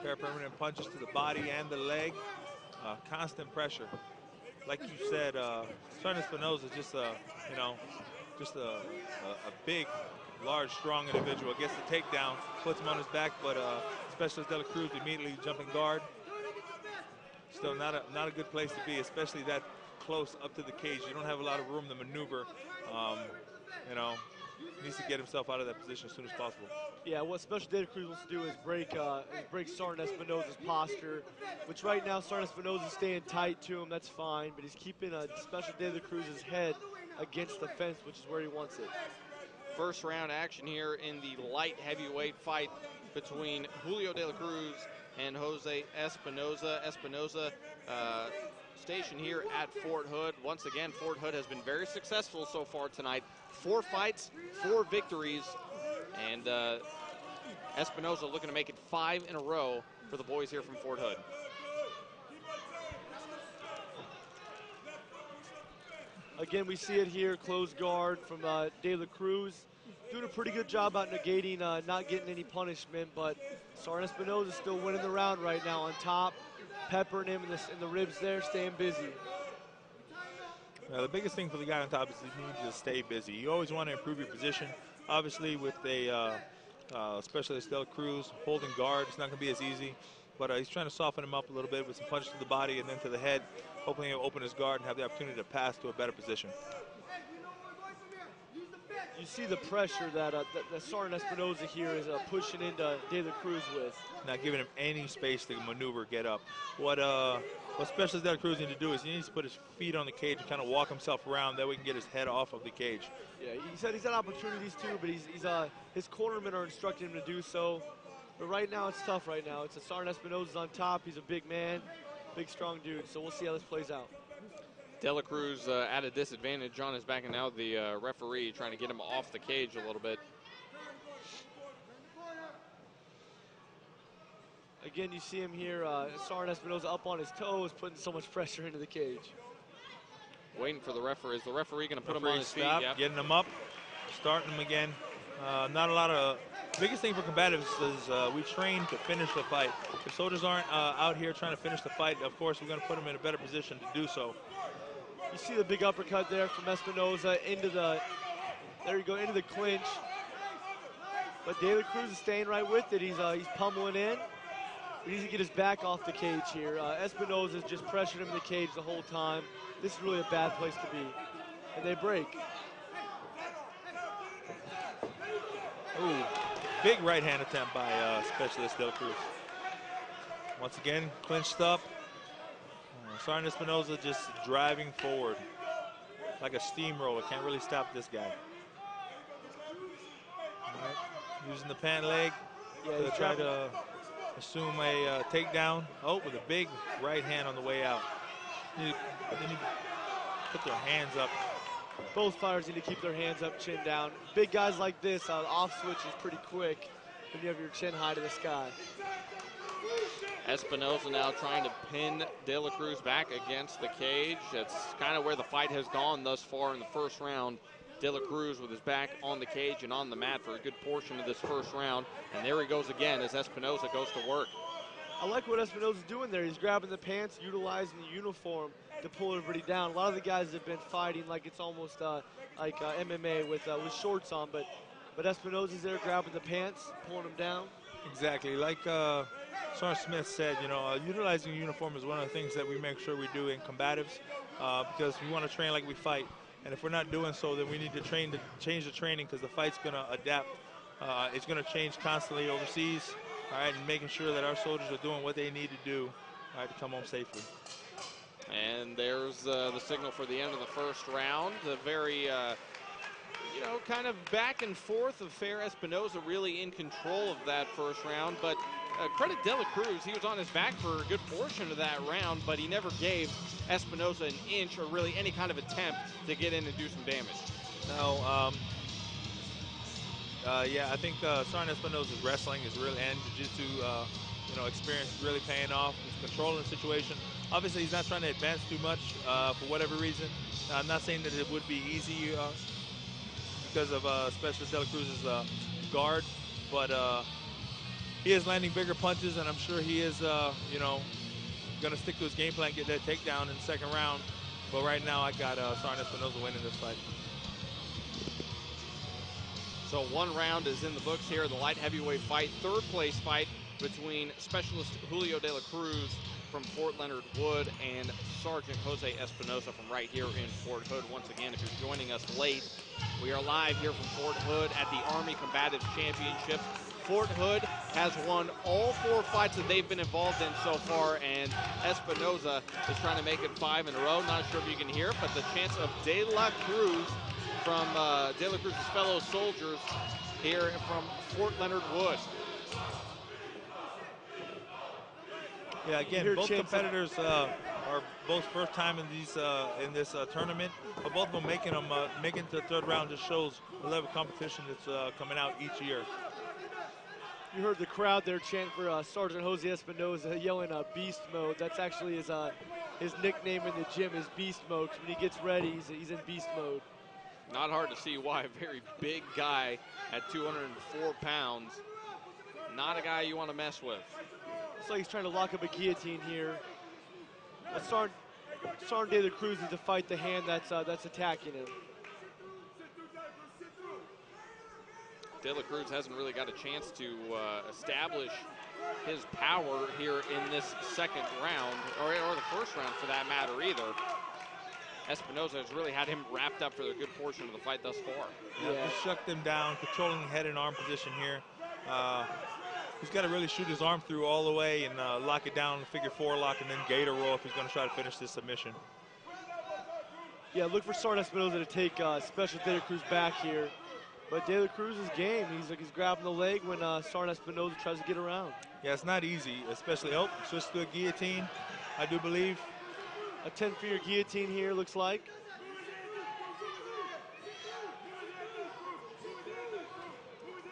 Speaker 1: Pair of permanent punches to the body and the leg. Constant pressure. Like you said, Sergeant Espinosa is just a big, large, strong individual. Gets the takedown, puts him on his back, but Specialist De La Cruz immediately jumping guard. Still not a good place to be, especially that close up to the cage. You don't have a lot of room to maneuver. Needs to get himself out of that position as soon as possible.
Speaker 3: Yeah, what Special De La Cruz wants to do is break Sergeant Espinosa's posture, which right now Sergeant Espinosa's staying tight to him. That's fine, but he's keeping Special De La Cruz's head against the fence, which is where he wants it.
Speaker 2: First round action here in the light heavyweight fight between Julio De La Cruz and Jose Espinosa. Espinosa stationed here at Fort Hood. Once again, Fort Hood has been very successful so far tonight. 4 fights, 4 victories, and Espinosa looking to make it 5 in a row for the boys here from Fort Hood.
Speaker 3: Again, we see it here, closed guard from De La Cruz. Doing a pretty good job out negating, not getting any punishment, but Sergeant Espinosa still winning the round right now on top, peppering him in the ribs there, staying busy.
Speaker 1: The biggest thing for the guy on top is he needs to stay busy. You always want to improve your position. Obviously, with a Specialist De La Cruz holding guard, it's not going to be as easy, but he's trying to soften him up a little bit with some punches to the body and then to the head. Hopefully he'll open his guard and have the opportunity to pass to a better position.
Speaker 3: You see the pressure that Sergeant Espinosa here is pushing into De La Cruz with.
Speaker 1: Not giving him any space to maneuver, get up. What Specialist De La Cruz needs to do is he needs to put his feet on the cage and kind of walk himself around. That way he can get his head off of the cage.
Speaker 3: Yeah, he said he's had opportunities too, but his cornermen are instructing him to do so. But right now it's tough right now. It's a Sergeant Espinosa's on top. He's a big man, big strong dude. So we'll see how this plays out.
Speaker 2: De La Cruz at a disadvantage on his back, and now the referee trying to get him off the cage a little bit.
Speaker 3: Again, you see him here, Sergeant Espinosa up on his toes, putting so much pressure into the cage.
Speaker 2: Waiting for the referee. Is the referee going to put him on his feet?
Speaker 1: Yep. Getting him up, starting him again. Not a lot of, biggest thing for combatives is we train to finish the fight. If soldiers aren't out here trying to finish the fight, of course, we're going to put them in a better position to do so.
Speaker 3: You see the big uppercut there from Espinosa into the clinch. But De La Cruz is staying right with it. He's pummeling in. He needs to get his back off the cage here. Espinosa's just pressured him in the cage the whole time. This is really a bad place to be. And they break.
Speaker 1: Ooh, big right hand attempt by Specialist De La Cruz. Once again, clinched up. Sergeant Espinosa just driving forward like a steamroller. Can't really stop this guy. All right. Using the pant leg to try to assume a takedown. Oh, with a big right hand on the way out. Then you put their hands up.
Speaker 3: Both fighters need to keep their hands up, chin down. Big guys like this, off switch is pretty quick when you have your chin high to the sky.
Speaker 2: Espinosa now trying to pin De La Cruz back against the cage. That's kind of where the fight has gone thus far in the first round. De La Cruz with his back on the cage and on the mat for a good portion of this first round. And there he goes again as Espinosa goes to work.
Speaker 3: I like what Espinosa's doing there. He's grabbing the pants, utilizing the uniform to pull everybody down. A lot of the guys have been fighting like it's almost like MMA with shorts on, but Espinosa's there grabbing the pants, pulling them down.
Speaker 1: Exactly, like Sergeant Smith said, utilizing uniform is one of the things that we make sure we do in combatives because we want to train like we fight. And if we're not doing so, then we need to change the training because the fight's going to adapt. It's going to change constantly overseas, all right, and making sure that our soldiers are doing what they need to do, all right, to come home safely.
Speaker 2: And there's the signal for the end of the first round. A very, kind of back and forth affair. Espinosa really in control of that first round, but credit De La Cruz. He was on his back for a good portion of that round, but he never gave Espinosa an inch or really any kind of attempt to get in and do some damage.
Speaker 1: No, yeah, I think Sergeant Espinosa's wrestling is really, and jiu-jitsu experience is really paying off. He's controlling the situation. Obviously, he's not trying to advance too much for whatever reason. I'm not saying that it would be easy because of Specialist De La Cruz's guard, but he is landing bigger punches, and I'm sure he is, going to stick to his game plan, get that takedown in the second round. But right now, I got Sergeant Espinosa winning this fight.
Speaker 2: So 1 round is in the books here, the light heavyweight fight. 3rd place fight between Specialist Julio de la Cruz from Fort Leonard Wood and Sergeant Jose Espinosa from right here in Fort Hood. Once again, if you're joining us late, we are live here from Fort Hood at the Army Combatives Championships. Fort Hood has won all 4 fights that they've been involved in so far, and Espinosa is trying to make it 5 in a row. Not sure if you can hear it, but the chants of De La Cruz from De La Cruz's fellow soldiers here from Fort Leonard Wood.
Speaker 1: Yeah, again, both competitors are both first time in this tournament, but both of them making it to the 3rd round just shows the level of competition that's coming out each year.
Speaker 3: You heard the crowd there chant for Sergeant Jose Espinosa, yelling beast mode. That's actually his nickname in the gym is beast mode. When he gets ready, he's in beast mode.
Speaker 2: Not hard to see why. A very big guy at 204 pounds. Not a guy you want to mess with.
Speaker 3: Looks like he's trying to lock up a guillotine here. Sergeant De La Cruz needs to fight the hand that's attacking him.
Speaker 2: De La Cruz hasn't really got a chance to establish his power here in this 2nd round, or the 1st round for that matter either. Espinosa has really had him wrapped up for a good portion of the fight thus far.
Speaker 1: Yeah, he shut them down, controlling head and arm position here. He's got to really shoot his arm through all the way and lock it down, figure 4 lock, and then gator roll if he's going to try to finish this submission.
Speaker 3: Yeah, look for Sergeant Espinosa to take Special De La Cruz back here. But De La Cruz is game. He's grabbing the leg when Sergeant Espinosa tries to get around.
Speaker 1: Yeah, it's not easy, especially, switch to a guillotine, I do believe.
Speaker 3: A 10-finger guillotine here, looks like.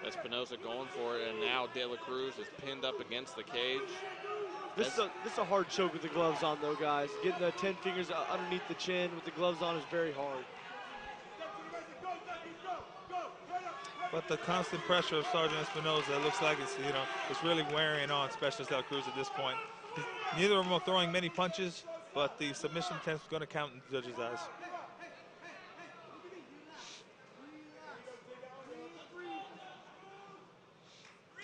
Speaker 2: Espinosa going for it, and now De La Cruz is pinned up against the cage.
Speaker 3: This is a hard choke with the gloves on, though, guys. Getting the 10 fingers underneath the chin with the gloves on is very hard.
Speaker 1: But the constant pressure of Sergeant Espinosa, it looks like it's really wearing on Specialist De La Cruz at this point. Neither of them are throwing many punches, but the submission attempt is going to count in the judges' eyes.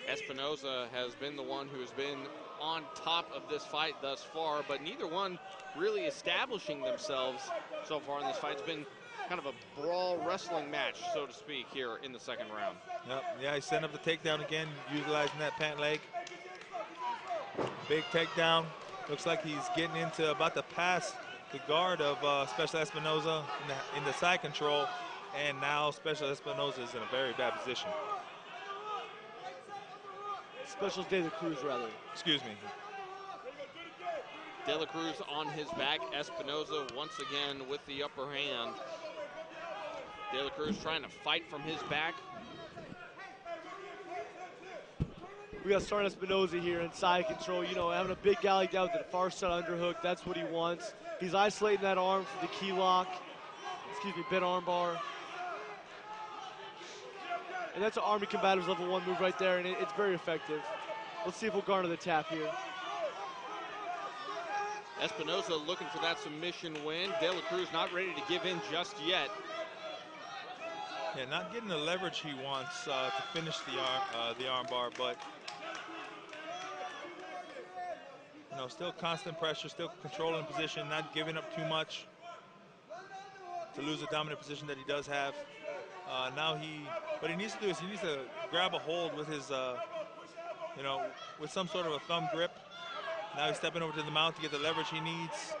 Speaker 2: Espinosa has been the one who has been on top of this fight thus far, but neither one really establishing themselves so far in this fight. It's been kind of a brawl wrestling match, so to speak, here in the 2nd round.
Speaker 1: Yep, yeah, he's setting up the takedown again, utilizing that pant leg. Big takedown. Looks like he's getting into about to pass the guard of Special Espinosa in the side control, and now Special Espinosa is in a very bad position.
Speaker 3: Special De La Cruz, rather.
Speaker 1: Excuse me.
Speaker 2: De La Cruz on his back. Espinosa once again with the upper hand. De La Cruz trying to fight from his back.
Speaker 3: We got Sergeant Espinosa here in side control. Having a big guy like that with the far side underhook, that's what he wants. He's isolating that arm for the key lock. Bent arm bar. And that's an Army Combatives level 1 move right there, and it's very effective. Let's see if we'll garner the tap here.
Speaker 2: Espinosa looking for that submission win. De La Cruz not ready to give in just yet.
Speaker 1: Yeah, not getting the leverage he wants to finish the arm bar, but still constant pressure, still controlling position, not giving up too much to lose the dominant position that he does have. What he needs to do is he needs to grab a hold with his, with some sort of a thumb grip. Now he's stepping over to the mount to get the leverage he needs,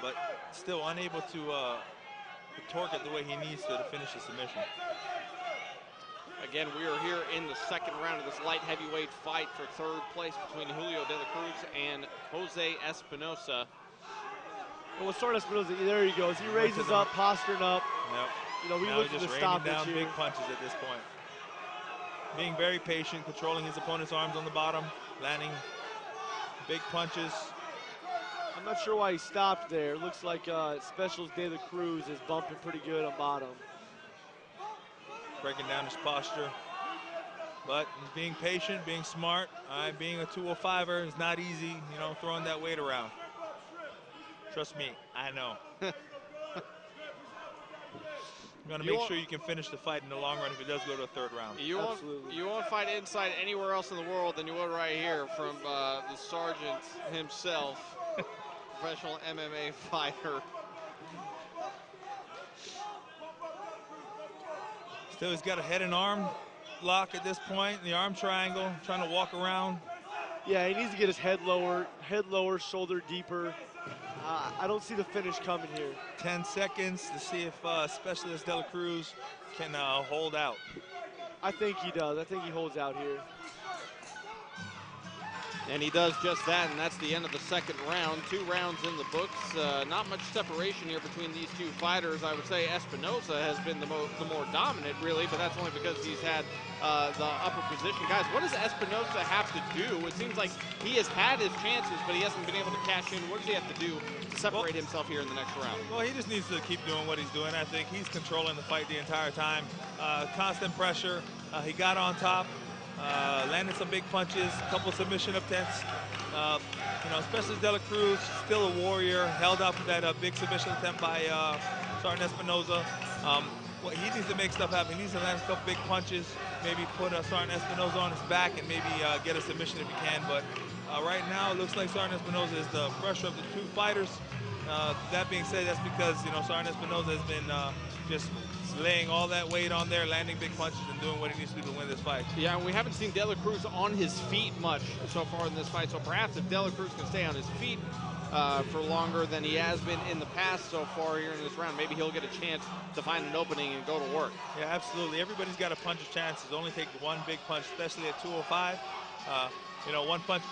Speaker 1: but still unable to torque it the way he needs to finish the submission.
Speaker 2: Again, we are here in the 2nd round of this light heavyweight fight for 3rd place between Julio De La Cruz and Jose Espinosa.
Speaker 3: And with Sergeant Espinosa, there he goes. He raises up, posturing up.
Speaker 1: Yep.
Speaker 3: We
Speaker 1: now
Speaker 3: look for the
Speaker 1: just
Speaker 3: stoppage
Speaker 1: raining down
Speaker 3: here.
Speaker 1: big punches at this point. being very patient, controlling his opponent's arms on the bottom, landing big punches.
Speaker 3: I'm not sure why he stopped there. It looks like Specials De La Cruz is bumping pretty good on bottom.
Speaker 1: Breaking down his posture. But he's being patient, being smart. Being a 205er is not easy, you know, throwing that weight around. Trust me, I know. You want to make sure you can finish the fight in the long run if it does go to a third round.
Speaker 2: You won't fight inside anywhere else in the world than you would right here from the sergeant himself, professional MMA fighter.
Speaker 1: Still, he's got a head and arm lock at this point, the arm triangle, trying to walk around.
Speaker 3: Yeah, he needs to get his head lower, shoulder deeper. I don't see the finish coming here.
Speaker 1: 10 seconds to see if Specialist De La Cruz can hold out.
Speaker 3: I think he does. I think he holds out here.
Speaker 2: And he does just that, and that's the end of the second round. 2 rounds in the books. Not much separation here between these two fighters. I would say Espinosa has been the more dominant, really, but that's only because he's had the upper position. Guys, what does Espinosa have to do? It seems like he has had his chances, but he hasn't been able to cash in. What does he have to do to separate himself here in the next round?
Speaker 1: Well, he just needs to keep doing what he's doing. I think he's controlling the fight the entire time. Constant pressure. He got on top. Landed some big punches, a couple submission attempts. You know, especially De La Cruz, still a warrior, held up that big submission attempt by Sergeant Espinosa. Well, he needs to make stuff happen. He needs to land a couple big punches, maybe put Sergeant Espinosa on his back and maybe get a submission if he can. But right now, it looks like Sergeant Espinosa is the fresher of the two fighters. That being said, that's because, you know, Sergeant Espinosa has been just laying all that weight on there, landing big punches, and doing what he needs to do to win this fight.
Speaker 2: Yeah, and we haven't seen De La Cruz on his feet much so far in this fight, so perhaps if De La Cruz can stay on his feet for longer than he has been in the past so far here in this round, maybe he'll get a chance to find an opening and go to work.
Speaker 1: Yeah, absolutely. Everybody's got a puncher's chances. Only take one big punch, especially at 205. You know, one punch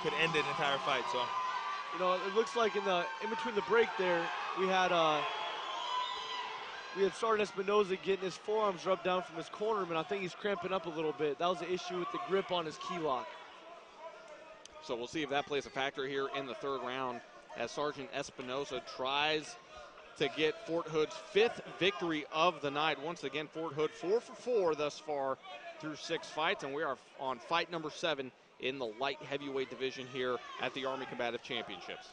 Speaker 1: could end an entire fight. So,
Speaker 3: you know, it looks like in between the break there, we had Sergeant Espinosa getting his forearms rubbed down from his cornerman. I think he's cramping up a little bit. That was the issue with the grip on his key lock.
Speaker 2: So we'll see if that plays a factor here in the third round as Sergeant Espinosa tries to get Fort Hood's 5th victory of the night. Once again, Fort Hood 4 for 4 thus far through 6 fights, and we are on fight number 7 in the light heavyweight division here at the Army Combative Championships.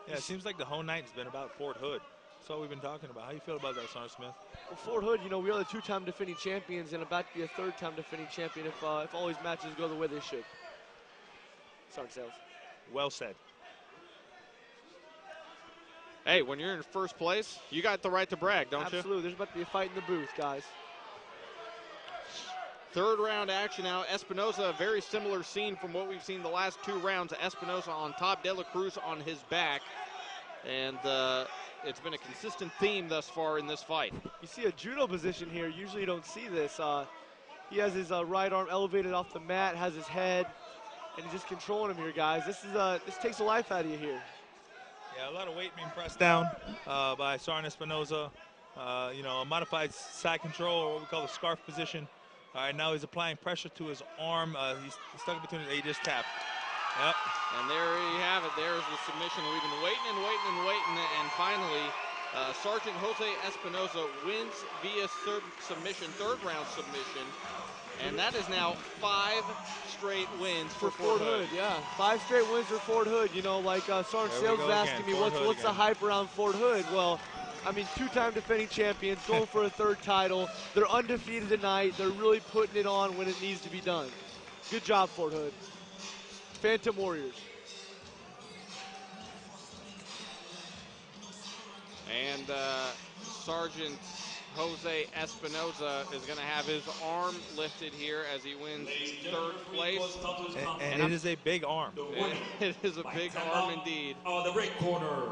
Speaker 1: Yeah, it seems like the whole night has been about Fort Hood. That's all we've been talking about. How do you feel about that, Sergeant Smith?
Speaker 3: Well, Fort Hood, you know, we are the 2-time defending champions and about to be a 3rd-time defending champion if all these matches go the way they should. Sergeant Sales.
Speaker 1: Well said.
Speaker 2: Hey, when you're in first place, you got the right to brag, don't you?
Speaker 3: Absolutely. There's about to be a fight in the booth, guys.
Speaker 2: Third round action now. Espinosa, a very similar scene from what we've seen the last 2 rounds. Espinosa on top, De La Cruz on his back. And it's been a consistent theme thus far in this fight.
Speaker 3: You see a judo position here. Usually you don't see this. He has his right arm elevated off the mat, has his head, and he's just controlling him here, guys. This takes the life out of you here.
Speaker 1: Yeah, a lot of weight being pressed down by Sergeant Espinosa. You know, a modified side control, or what we call the scarf position. All right, now he's applying pressure to his arm. He's stuck between his, he just tapped. Yep.
Speaker 2: And there you have it. There's the submission. We've been waiting and waiting and waiting, and finally, Sergeant Jose Espinosa wins via submission, 3rd round submission, and that is now 5 straight wins for Fort Hood.
Speaker 3: Yeah, 5 straight wins for Fort Hood. You know, like Sergeant Sales was asking me, what's the hype around Fort Hood? Well, I mean, 2-time defending champions, going for a 3rd title. They're undefeated tonight. They're really putting it on when it needs to be done. Good job, Fort Hood. Phantom Warriors.
Speaker 2: And Sergeant Jose Espinosa is going to have his arm lifted here as he wins 3rd place.
Speaker 1: And it is a big arm.
Speaker 2: It is a big arm indeed.
Speaker 5: The red corner,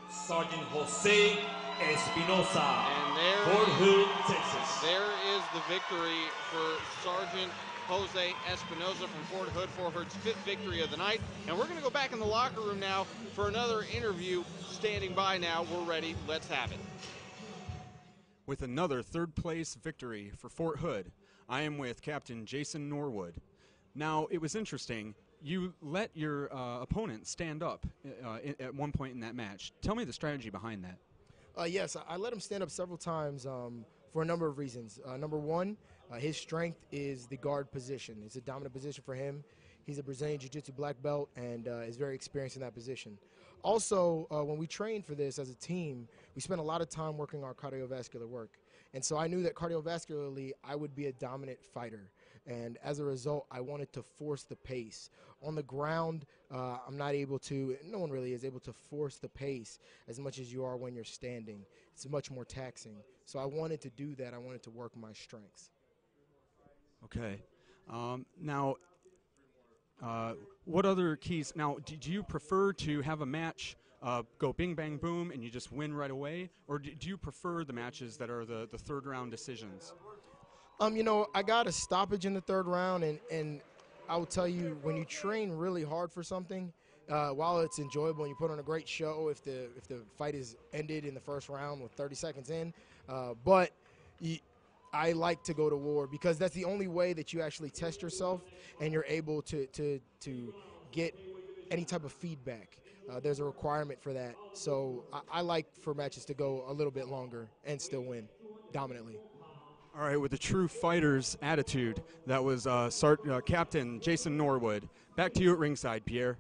Speaker 5: Sergeant Jose Espinosa,
Speaker 2: and
Speaker 5: Fort Hood, Texas.
Speaker 2: There is the victory for Sergeant Jose Espinosa from Fort Hood, Fort Hood's 5th victory of the night. And we're going to go back in the locker room now for another interview. Standing by now, we're ready, let's have it.
Speaker 7: With another 3rd place victory for Fort Hood, I am with Captain Jason Norwood. Now, it was interesting. You let your opponent stand up at one point in that match. Tell me the strategy behind that.
Speaker 10: Yes, I let him stand up several times for a number of reasons. Number one, his strength is the guard position. It's a dominant position for him. He's a Brazilian Jiu-Jitsu black belt and is very experienced in that position. Also, when we trained for this as a team, we spent a lot of time working our cardiovascular work. And so I knew that cardiovascularly, I would be a dominant fighter. And as a result, I wanted to force the pace. On the ground, I'm not able to, no one really is able to force the pace as much as you are when you're standing. It's much more taxing. So I wanted to do that. I wanted to work my strengths.
Speaker 7: Okay. Now, what other keys? Now, do you prefer to have a match go bing, bang, boom, and you just win right away? Or do you prefer the matches that are the third round decisions?
Speaker 10: You know, I got a stoppage in the third round, and I will tell you, when you train really hard for something, while it's enjoyable and you put on a great show, if the fight is ended in the first round with 30 seconds in, I like to go to war because that's the only way that you actually test yourself and you're able to get any type of feedback. There's a requirement for that. So I like for matches to go a little bit longer and still win dominantly.
Speaker 7: All right, with the true fighter's attitude, that was Captain Jason Norwood. Back to you at ringside, Pierre.